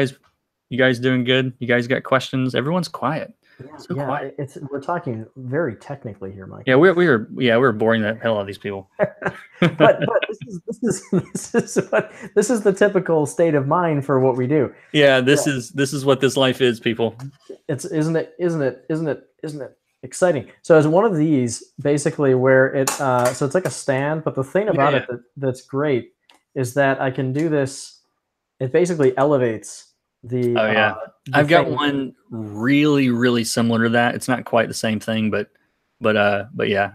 guys doing good? You guys got questions? Everyone's quiet. Yeah, quiet. We're talking very technically here, Mike. Yeah, we're boring the hell out of these people. but this is the typical state of mind for what we do. Yeah, this is what this life is, people. Isn't it exciting? So as one of these, basically, where so it's like a stand, but the thing about it that's great is that I can do this. It basically elevates the I've got one really, really similar to that. It's not quite the same thing, but yeah,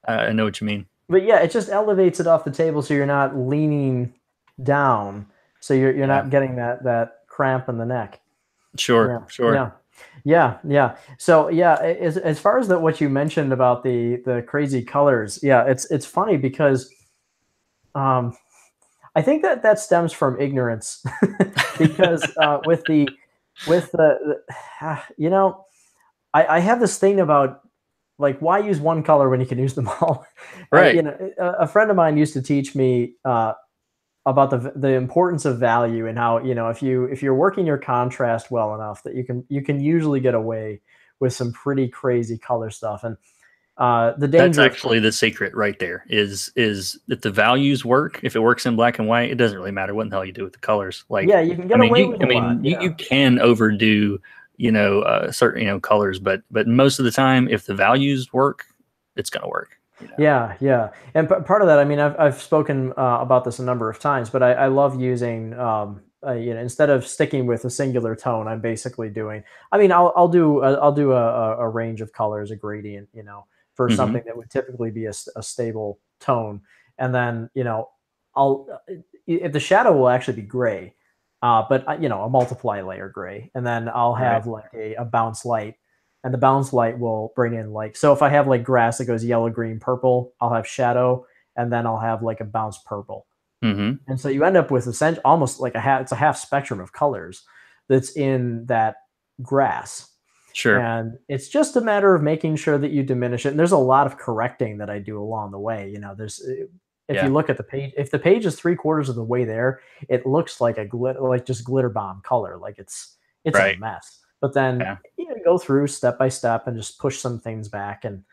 I know what you mean. But yeah, it just elevates it off the table, so you're not leaning down, so you're not getting that cramp in the neck. Sure. Yeah. So yeah, as far as what you mentioned about the crazy colors, it's funny because I think that stems from ignorance because I have this thing about like, why use one color when you can use them all? Right. A friend of mine used to teach me about the importance of value and how, if you're working your contrast well enough, that you can usually get away with some pretty crazy color stuff. And the danger, that's actually the secret right there is if the values work, if it works in black and white, it doesn't really matter what the hell you do with the colors. Like, you can get away with a lot. You can overdo, certain, colors, but most of the time, if the values work, it's going to work. Yeah. And part of that, I mean, I've spoken about this a number of times, but I love using, instead of sticking with a singular tone, I'm basically doing, I mean, I'll do a range of colors, a gradient, for something that would typically be a stable tone. And then, if the shadow will actually be gray, but a multiply layer gray. And then I'll have like a bounce light, and the bounce light will bring in so if I have like grass that goes yellow, green, purple, I'll have shadow, and then I'll have like a bounce purple. And so you end up with essentially almost like it's a half spectrum of colors that's in that grass. Sure. And it's just a matter of making sure that you diminish it. And there's a lot of correcting that I do along the way. If you look at the page, if the page is 3/4 of the way there, it looks like just glitter bomb color. Like it's a mess. But then go through step by step and just push some things back. And,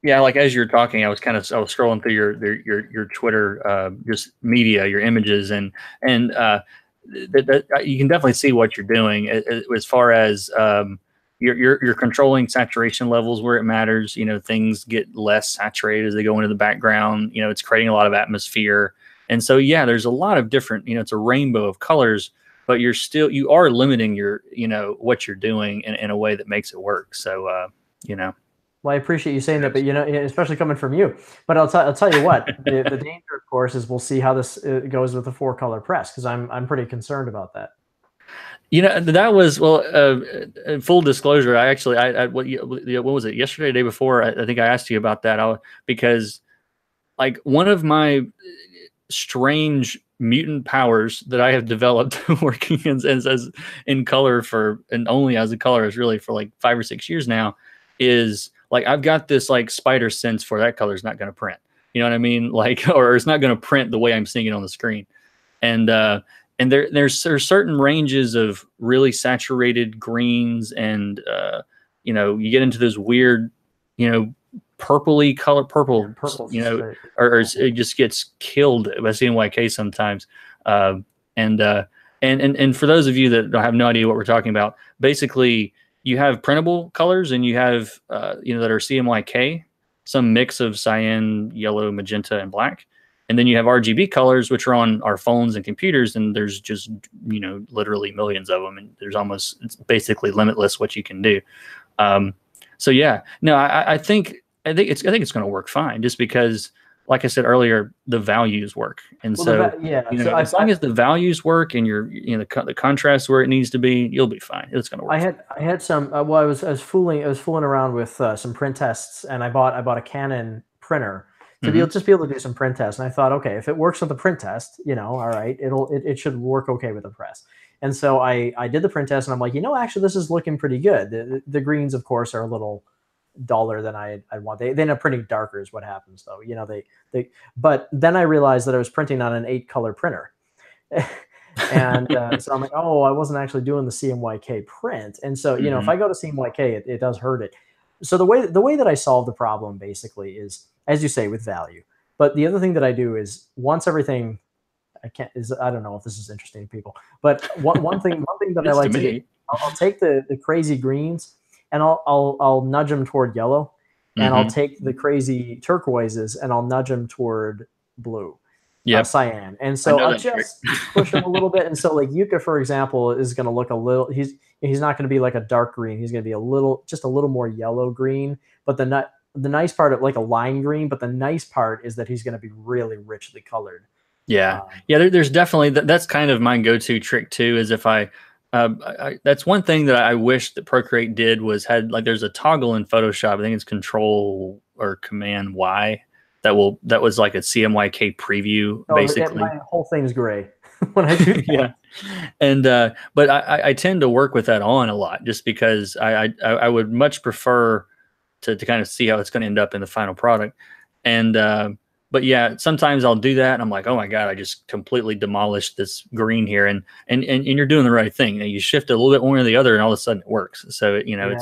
like as you're talking, I was scrolling through your Twitter, just media, your images, and that you can definitely see what you're doing as far as you're controlling saturation levels where it matters. Things get less saturated as they go into the background. It's creating a lot of atmosphere, and so there's a lot of different. It's a rainbow of colors, but you are limiting your what you're doing in a way that makes it work. So Well, I appreciate you saying that, but especially coming from you. But I'll tell you what, the danger, of course, is we'll see how this goes with the 4-color press, because I'm pretty concerned about that. That was full disclosure. What was it, yesterday, the day before? I think I asked you about that because like one of my strange mutant powers that I have developed working as in color for, and only as a colorist really for like 5 or 6 years now, is like I've got this like spider sense for that color is not going to print. You know what I mean? Like, or it's not going to print the way I'm seeing it on the screen. And there's certain ranges of really saturated greens, and you know, you get into those weird, you know, purpley color, purple, you know, or it just gets killed by CMYK sometimes. And for those of you that have no idea what we're talking about, basically you have printable colors and you have you know, that are CMYK, some mix of cyan, yellow, magenta, and black. And then you have RGB colors, which are on our phones and computers, and there's just, you know, literally millions of them, and there's almost, it's basically limitless what you can do. So yeah, no, I think it's going to work fine, just because, like I said earlier, the values work, and well, so yeah, you know, so as long as the values work and you know, the contrast where it needs to be, you'll be fine. It's going to work. I had some. Well, I was fooling around with some print tests, and I bought a Canon printer to be able to do some print tests. And I thought, okay, if it works with the print test, you know, all right, it should work okay with the press. And so I did the print test, and I'm like, you know, actually, this is looking pretty good. The greens, of course, are a little duller than I want. They end up printing darker is what happens, though. You know, but then I realized that I was printing on an 8-color printer. And so I'm like, oh, I wasn't actually doing the CMYK print. And so, you know, if I go to CMYK, it does hurt it. So the way that I solve the problem basically is, as you say, with value. But the other thing that I do is, once everything, I don't know if this is interesting to people, but one thing that I like to do, I'll take the crazy greens and I'll nudge them toward yellow, and I'll take the crazy turquoises and I'll nudge them toward blue. Cyan. And so I'll just push them a little bit. And so like Yuka, for example, is going to look a little, he's not going to be like a dark green. He's going to be just a little more yellow green, but the nice part of like a lime green, but the nice part is that he's going to be really richly colored. Yeah. There's definitely, that's kind of my go-to trick too, is if that's one thing that I wish that Procreate did, was there's a toggle in Photoshop. I think it's Control or Command Y. That was like a CMYK preview, basically. My whole thing's gray when I do that. Yeah. And but I tend to work with that on a lot, just because I would much prefer to kind of see how it's going to end up in the final product. And but yeah, sometimes I'll do that and I'm like, oh my God, I just completely demolished this green here. And you're doing the right thing. You know, you shift it a little bit one or the other and all of a sudden it works. So, you know,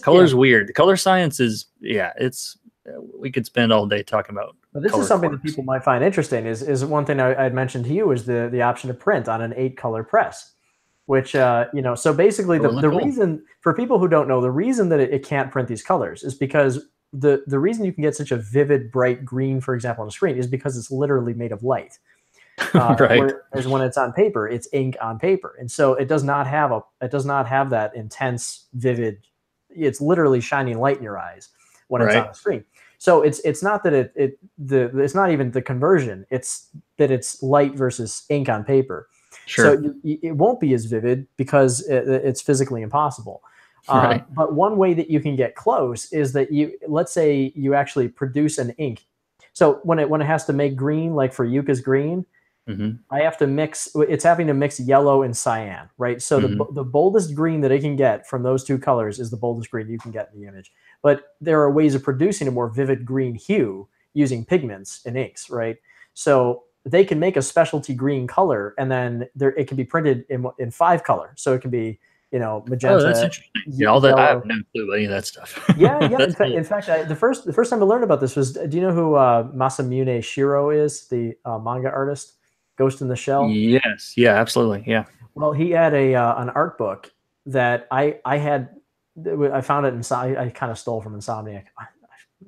color's weird. The color science is, we could spend all day talking about. But this is something that people might find interesting. Is one thing I had mentioned to you is the option to print on an 8-color press, which you know. So basically, the reason, for people who don't know, the reason that it can't print these colors is because the reason you can get such a vivid, bright green, for example, on the screen, is because it's literally made of light. Right. Whereas when it's on paper, it's ink on paper, and so it does not have that intense, vivid. It's literally shining light in your eyes when it's on the screen. So it's not that it's not even the conversion. It's that it's light versus ink on paper. Sure. So it won't be as vivid because it's physically impossible. Right. But one way that you can get close is that let's say you actually produce an ink. So when it has to make green, like for Yuka's green, I have to mix. It's having to mix yellow and cyan, right? So the boldest green that it can get from those two colors is the boldest green you can get in the image. But there are ways of producing a more vivid green hue using pigments and inks, right? So they can make a specialty green color, and then it can be printed in 5 color. So it can be, you know, magenta. Oh, that's interesting. Yeah, all that, I have no clue about any of that stuff. Yeah. In fact, the first time I learned about this was, do you know who Masamune Shiro is, the manga artist, Ghost in the Shell? Yes. Yeah, absolutely. Yeah. Well, he had an art book that I found it I kind of stole from Insomniac.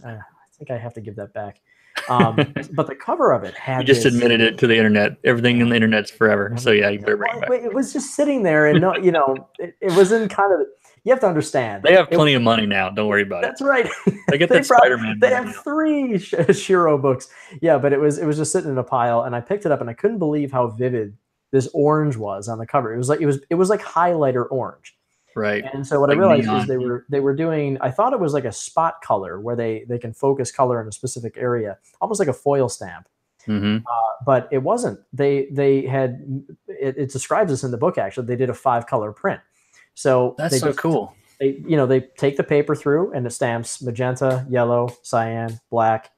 I think I have to give that back. But the cover of it had. You just admitted it to the internet. Everything in the internet's forever. So yeah, you better bring it back. It was just sitting there, and no, you know, it was in kind of. You have to understand. They have plenty of money now. Don't worry about it. That's right. They get that Spider-Man. They have 3 Shiro books. Yeah, but it was just sitting in a pile, and I picked it up, and I couldn't believe how vivid this orange was on the cover. It was like highlighter orange. Right. And so what I realized is they were doing, I thought it was like a spot color where they can focus color in a specific area, almost like a foil stamp. Mm-hmm. But it wasn't. They had it describes this in the book. Actually, they did a 5-color print. So That's so cool. they take the paper through and it stamps magenta, yellow, cyan, black,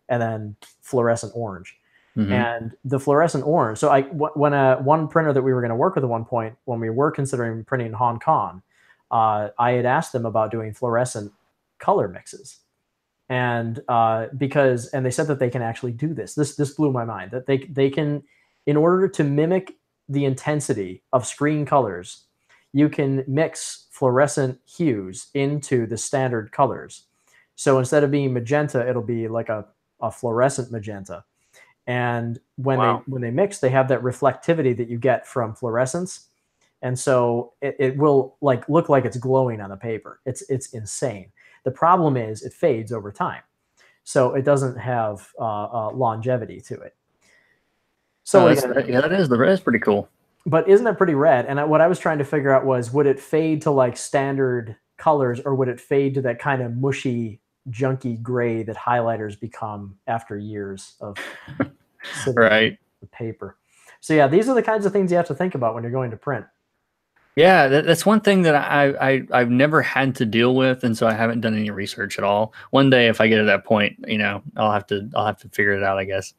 and then fluorescent orange. Mm-hmm. And the fluorescent orange. So when one printer that we were going to work with at one point, when we were considering printing in Hong Kong, I had asked them about doing fluorescent color mixes. And and they said that they can actually do this. This blew my mind, that they can, in order to mimic the intensity of screen colors, you can mix fluorescent hues into the standard colors. So instead of being magenta, it'll be like a fluorescent magenta. And Wow. when they mix, they have that reflectivity that you get from fluorescence, and so it will like look like it's glowing on the paper. It's insane. The problem is it fades over time, so it doesn't have longevity to it. So Oh, what are you gonna do? yeah, that's pretty cool. But isn't it pretty red? And what I was trying to figure out was, would it fade to like standard colors, or would it fade to that kind of mushy, junky gray that highlighters become after years of sitting on Right. the paper? So yeah, these are the kinds of things you have to think about when you're going to print. Yeah, that's one thing that I've never had to deal with, and so I haven't done any research at all. One day, if I get to that point, I'll have to figure it out, I guess.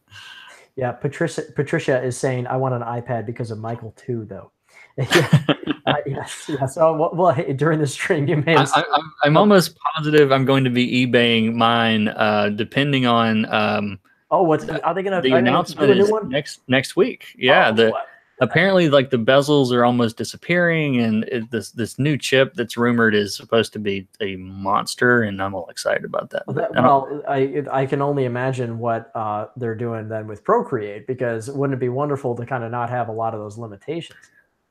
Yeah, Patricia is saying, I want an iPad because of Michael too, though. Yeah, yes, yes. Oh, well, hey, during the stream, you may have seen. I'm almost positive I'm going to be eBaying mine, depending on Oh, are they the gonna do announcement a new is one? next week. Yeah, Oh, what? apparently like the bezels are almost disappearing, and this new chip that's rumored is supposed to be a monster, and I'm all excited about that. But I don't. Well, I can only imagine what they're doing then with Procreate, because wouldn't it be wonderful to kind of not have a lot of those limitations?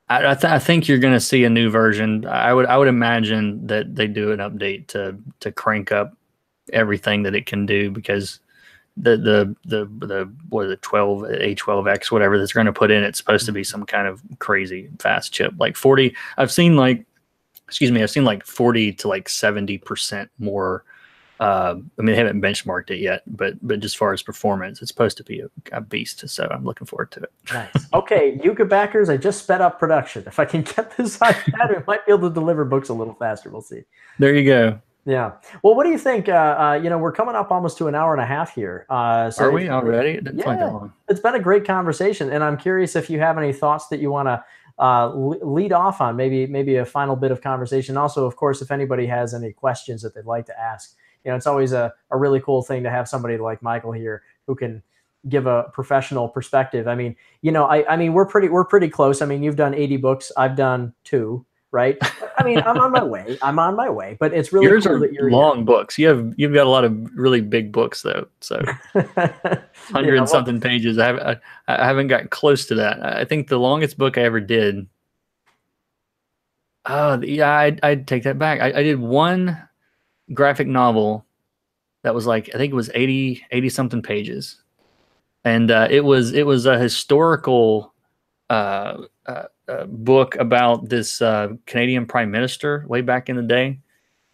I think you're going to see a new version. I would imagine that they do an update to crank up everything that it can do, because the what is it, 12 A12X whatever that's going to put in, it's supposed to be some kind of crazy fast chip, like 40. I've seen like 40 to like 70% more. I mean, they haven't benchmarked it yet, but just as far as performance, it's supposed to be a beast. So I'm looking forward to it. Nice. Okay, Yuka backers, I just sped up production. If I can get this iPad, we might be able to deliver books a little faster. We'll see. There you go. Yeah. Well, what do you think? We're coming up almost to an hour and a half here. So Are we already? It didn't feel like that long. It's been a great conversation, and I'm curious if you have any thoughts that you want to lead off on. Maybe a final bit of conversation. Also, of course, if anybody has any questions that they'd like to ask, it's always a really cool thing to have somebody like Michael here who can give a professional perspective. I mean, we're pretty close. I mean, you've done 80 books. I've done 2. Right. I mean, I'm on my way, but it's really yours cool are that you're long here. books. You've got a lot of really big books though. So 100 and something pages. I haven't got close to that. I think the longest book I ever did. Yeah, I'd take that back. I did one graphic novel that was like, I think it was 80 something pages, and it was a historical book about this Canadian prime minister way back in the day.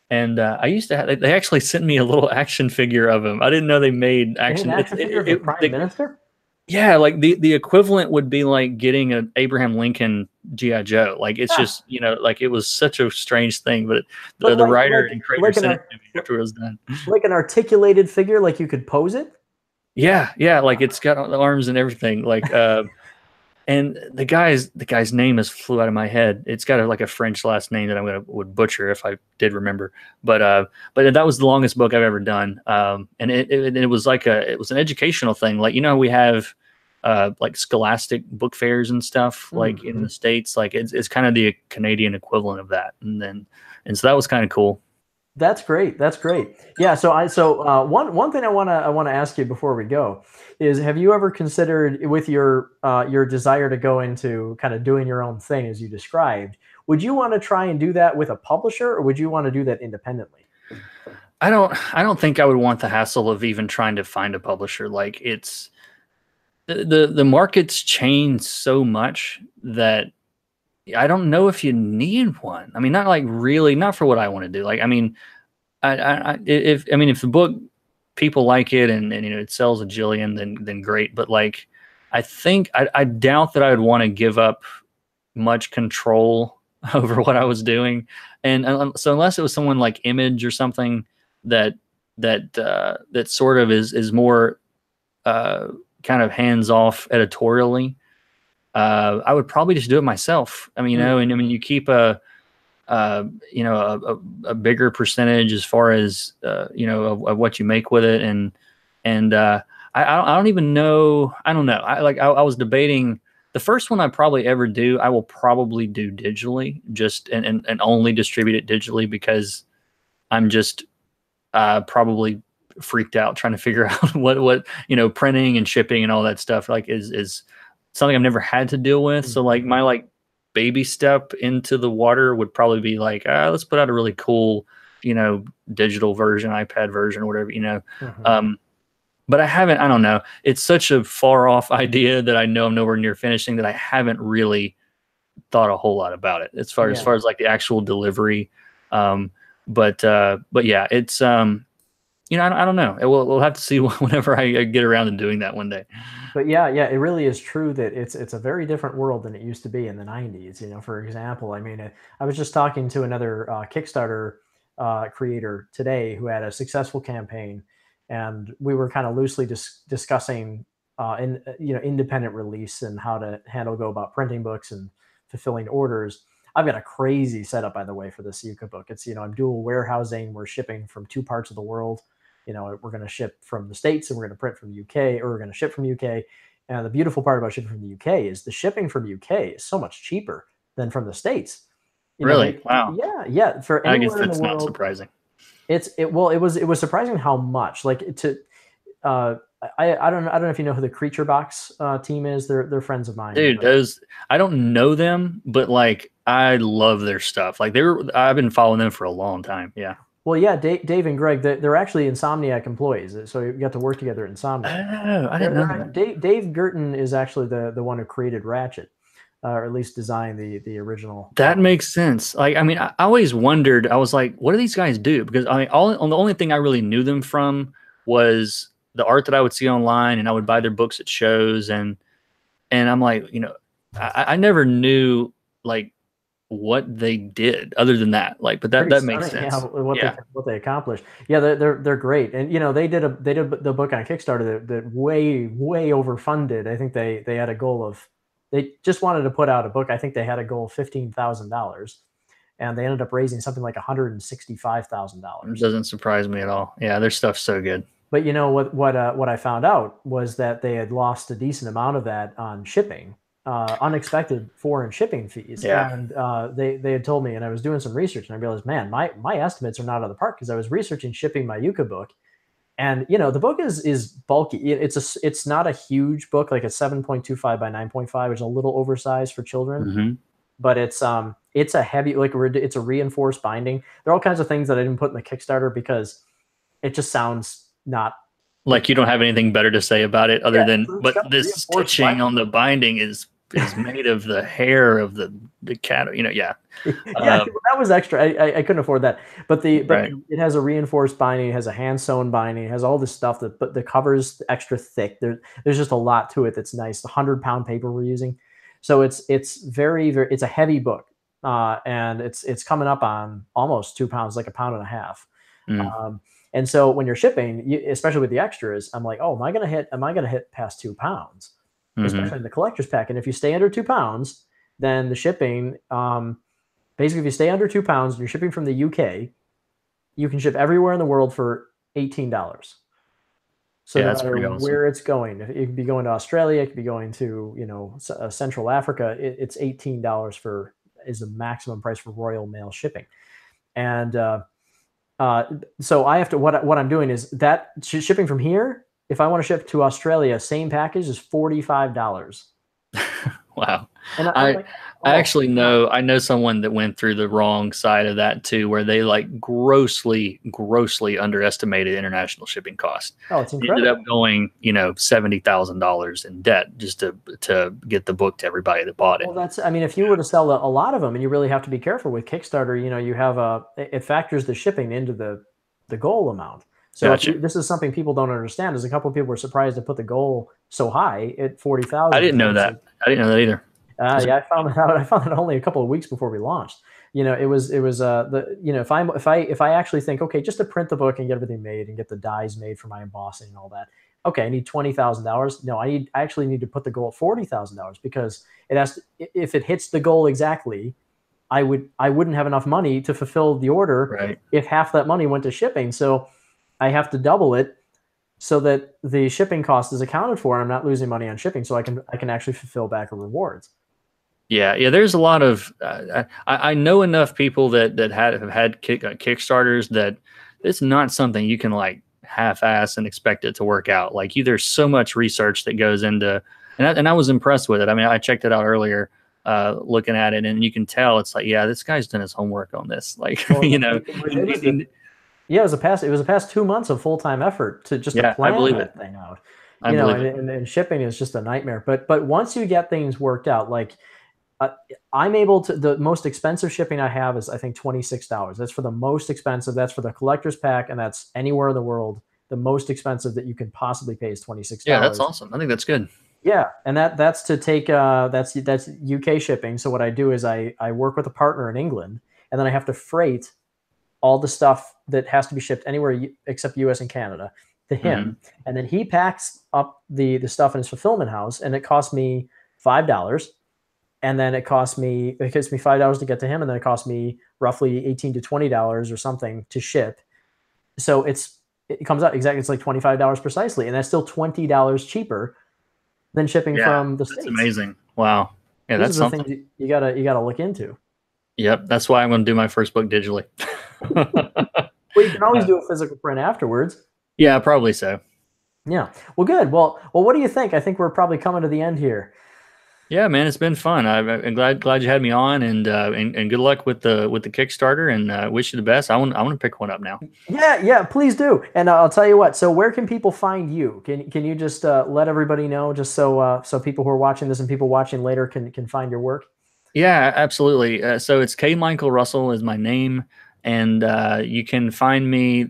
And I used to have, they actually sent me a little action figure of him. I didn't know they made action. Figure of the prime minister? Yeah, like the equivalent would be like getting an Abraham Lincoln G.I. Joe. Like it's just, like it was such a strange thing, but the writer and creator sent it to me after it was done. Like an articulated figure, like you could pose it? Yeah, like it's got the arms and everything. Like and the guy's name has flew out of my head. It's got like a French last name that would butcher if I did remember. But that was the longest book I've ever done. And it was like it was an educational thing. Like, we have like scholastic book fairs and stuff like in the States. Like it's kind of the Canadian equivalent of that. And so that was kind of cool. That's great. Yeah. So one thing I want to ask you before we go is, have you ever considered, with your desire to go into kind of doing your own thing as you described, would you want to try and do that with a publisher, or would you want to do that independently? I don't think I would want the hassle of even trying to find a publisher. Like it's the market's changed so much that I don't know if you need one. I mean, not like really, not for what I want to do. Like, I mean, if the book people like it and you know it sells a jillion, then great. But like, I think I doubt that I would want to give up much control over what I was doing. And so unless it was someone like Image or something that that sort of is more kind of hands off editorially, I would probably just do it myself. I mean, you know, and I mean, you keep you know, a bigger percentage as far as you know of what you make with it, and I don't even know. I don't know. I was debating the first one I probably ever do. I will probably do digitally, just and only distribute it digitally because I'm just probably freaked out trying to figure out what you know printing and shipping and all that stuff like is something I've never had to deal with. So like my like baby step into the water would probably be like let's put out a really cool you know digital version, iPad version or whatever, you know. But I don't know, it's such a far off idea that I know I'm nowhere near finishing that I haven't really thought a whole lot about it as far as like the actual delivery. But yeah, it's you know, I don't know. We'll have to see whenever I get around to doing that one day. But yeah, it really is true that it's a very different world than it used to be in the 90s. You know, for example, I mean, I was just talking to another Kickstarter creator today who had a successful campaign, and we were kind of loosely discussing in you know independent release and how to go about printing books and fulfilling orders. I've got a crazy setup, by the way, for this Yuka book. It's, you know, I'm dual warehousing. We're shipping from two parts of the world. You know, we're going to ship from the States and we're going to print from the UK, or we're going to ship from the UK. And the beautiful part about shipping from the UK is the shipping from the UK is so much cheaper than from the States. You Really? know, Wow. yeah. For I guess anywhere in the that's not world, surprising. it was surprising how much. Like to I don't know if you know who the Creature Box team is. They're friends of mine. Dude, those I don't know them, but like I love their stuff. Like I've been following them for a long time. Yeah. Well, yeah, Dave and Greg, they're actually Insomniac employees, so you got to work together at Insomniac. Oh, I didn't know that. Dave Girton is actually the one who created Ratchet, or at least designed the original. That makes sense. Like, I mean, I always wondered. I was like, what do these guys do? Because I mean, the only thing I really knew them from was the art that I would see online, and I would buy their books at shows, and I'm like, you know, I never knew like what they did other than that. Like, but that makes sense. Yeah, what they accomplished. Yeah, they're great, and you know they did the book on Kickstarter that way overfunded. I think they had a goal of, they just wanted to put out a book. I think they had a goal of $15,000, and they ended up raising something like $165,000. Doesn't surprise me at all. Yeah, their stuff's so good. But you know what I found out was that they had lost a decent amount of that on shipping. Unexpected foreign shipping fees. Yeah. And they had told me, and I was doing some research, and I realized, man, my estimates are not on the park, because I was researching shipping my Yuka book, and you know the book is bulky. It's not a huge book, like a 7.25 by 9.5, which is a little oversized for children, but it's a heavy, like it's a reinforced binding. There are all kinds of things that I didn't put in the Kickstarter because it just sounds not like you don't have anything better to say about it other than, but this stitching on the binding is made of the hair of the cat, you know. Yeah. That was extra. I couldn't afford that, but it has a reinforced binding, it has a hand sewn binding, it has all this stuff but the cover's extra thick. There's just a lot to it that's nice. The 100-pound paper we're using, so it's very it's a heavy book, and it's coming up on almost 2 pounds, like 1.5 pounds. And so when you're shipping, especially with the extras, I'm like, oh, am I gonna hit past 2 pounds? Especially in the collector's pack. And if you stay under 2 pounds, then the shipping, basically, if you stay under 2 pounds and you're shipping from the UK, you can ship everywhere in the world for $18. So no matter where it's going, it could be going to Australia, it could be going to, you know, Central Africa. It's $18 is the maximum price for Royal Mail shipping. And so I have to, what I'm doing is that shipping from here, if I want to ship to Australia, same package is $45. Wow. And I actually know, I know someone that went through the wrong side of that too, where they like grossly underestimated international shipping costs. Oh, it's incredible. Ended up going, you know, $70,000 in debt just to get the book to everybody that bought it. Well, I mean, if you were to sell a lot of them, and you really have to be careful with Kickstarter, you know, you have it factors the shipping into the goal amount. So Gotcha. this is something people don't understand. Is a couple of people were surprised to put the goal so high at 40,000 I didn't because know obviously, that. I didn't know that either. yeah, I found that out. I found that only a couple of weeks before we launched. It was the if I actually think, okay, just to print the book and get everything made and get the dies made for my embossing and all that. Okay, I need $20,000. No, I actually need to put the goal at $40,000 because it has to, if it hits the goal exactly, I wouldn't have enough money to fulfill the order Right. if half that money went to shipping. So I have to double it so that the shipping cost is accounted for and I'm not losing money on shipping, so I can actually fulfill backer rewards. Yeah, yeah. There's a lot of I know enough people that have had Kickstarters that it's not something you can like half-ass and expect it to work out. Like there's so much research that goes into, and I was impressed with it. I mean, I checked it out earlier, looking at it, and you can tell it's like, yeah, this guy's done his homework on this. Like, Well, you know, yeah, it was a past 2 months of full-time effort to just to yeah, I plan believe it. that thing out. I believe it. And shipping is just a nightmare. But once you get things worked out, like uh, I'm able to, the most expensive shipping I have is I think $26. That's for the most expensive. That's for the collector's pack, and that's anywhere in the world. The most expensive that you can possibly pay is $26. Yeah, that's awesome. I think that's good. Yeah, and that's to take that's UK shipping. So what I do is I work with a partner in England, and then I have to freight all the stuff that has to be shipped anywhere except US and Canada to Hmm. him, and then he packs up the stuff in his fulfillment house, and it costs me $5, and then it costs me $5 to get to him, and then it costs me roughly $18 to $20 or something to ship. So it comes out exactly, it's like $25 precisely, and that's still $20 cheaper than shipping Yeah, from the that's States. amazing. Wow. Yeah, These that's are the something. things you gotta look into. Yep, that's why I'm going to do my first book digitally. Well, you can always do a physical print afterwards. Yeah, probably so. Yeah. Well, good. Well, what do you think? I think we're probably coming to the end here. Yeah, man, it's been fun. I'm glad you had me on, and good luck with the Kickstarter, and wish you the best. I want to pick one up now. Yeah, please do. And I'll tell you what. So, where can people find you? Can you just let everybody know, just so people who are watching this and people watching later can find your work? Yeah, absolutely. So it's K. Michael Russell is my name, and you can find me.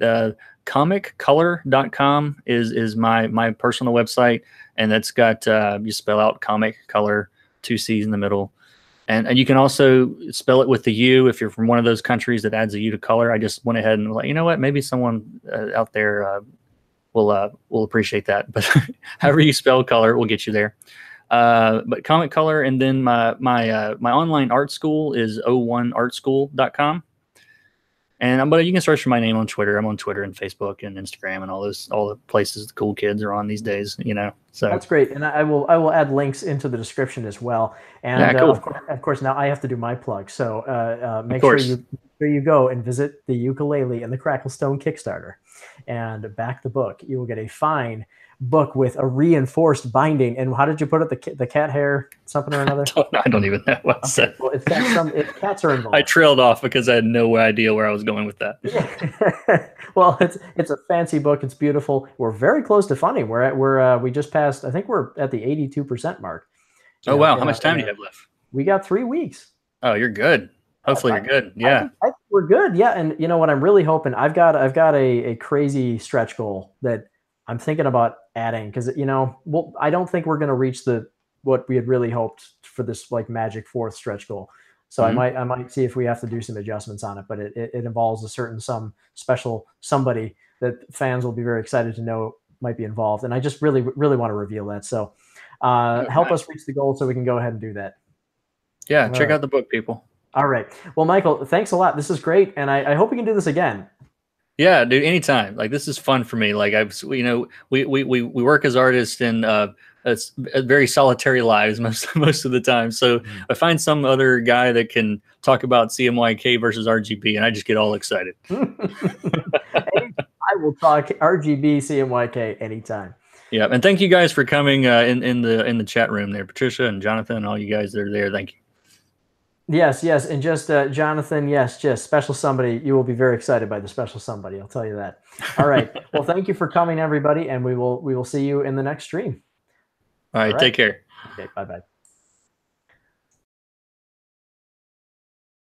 Comiccolor.com is my personal website, and that's got you spell out comic color, two C's in the middle, and you can also spell it with the U if you're from one of those countries that adds a U to color. I just went ahead and like, you know what, maybe someone out there will appreciate that. But however you spell color will get you there. But Comic Color, and then my online art school is o1artschool.com. And but you can search for my name on Twitter. I'm on Twitter and Facebook and Instagram and all the places the cool kids are on these days, you know. So That's great, and I will add links into the description as well. yeah, And cool. of course, now I have to do my plug. So Of make sure course. you go and visit the Ukulele and the Cracklestone Kickstarter, and back the book. You will get a fine book with a reinforced binding. And how did you put it? The cat hair something or another? I don't even know what I said. Well, it's got cats are involved. I trailed off because I had no idea where I was going with that. Yeah. Well, it's a fancy book. It's beautiful. We're very close to funding. We just passed. I think we're at the 82% mark. Oh wow, how much time do you have left? We got 3 weeks. Oh, you're good. Hopefully you're good. Yeah. I think we're good. Yeah, and you know what I'm really hoping. I've got a crazy stretch goal that I'm thinking about adding because I don't think we're going to reach what we had really hoped for this like magic fourth stretch goal. So Mhm. I might see if we have to do some adjustments on it, but it involves a certain some special somebody that fans will be very excited to know might be involved, and I just really want to reveal that. So help us reach the goal so we can go ahead and do that. Yeah, All check right. out the book, people. All right. Well, Michael, thanks a lot. This is great, and I hope we can do this again. Yeah, dude, anytime. Like this is fun for me. Like we work as artists and it's very solitary lives most of the time. So I find some other guy that can talk about CMYK versus RGB, and I just get all excited. I will talk RGB CMYK anytime. Yeah, and thank you guys for coming in the chat room there, Patricia and Jonathan, and all you guys that are there. Thank you. Yes, and just Jonathan, yes, just special somebody. You will be very excited by the special somebody. I'll tell you that. All right. Well, thank you for coming, everybody, and we will see you in the next stream. All right. Take care. Okay. Bye.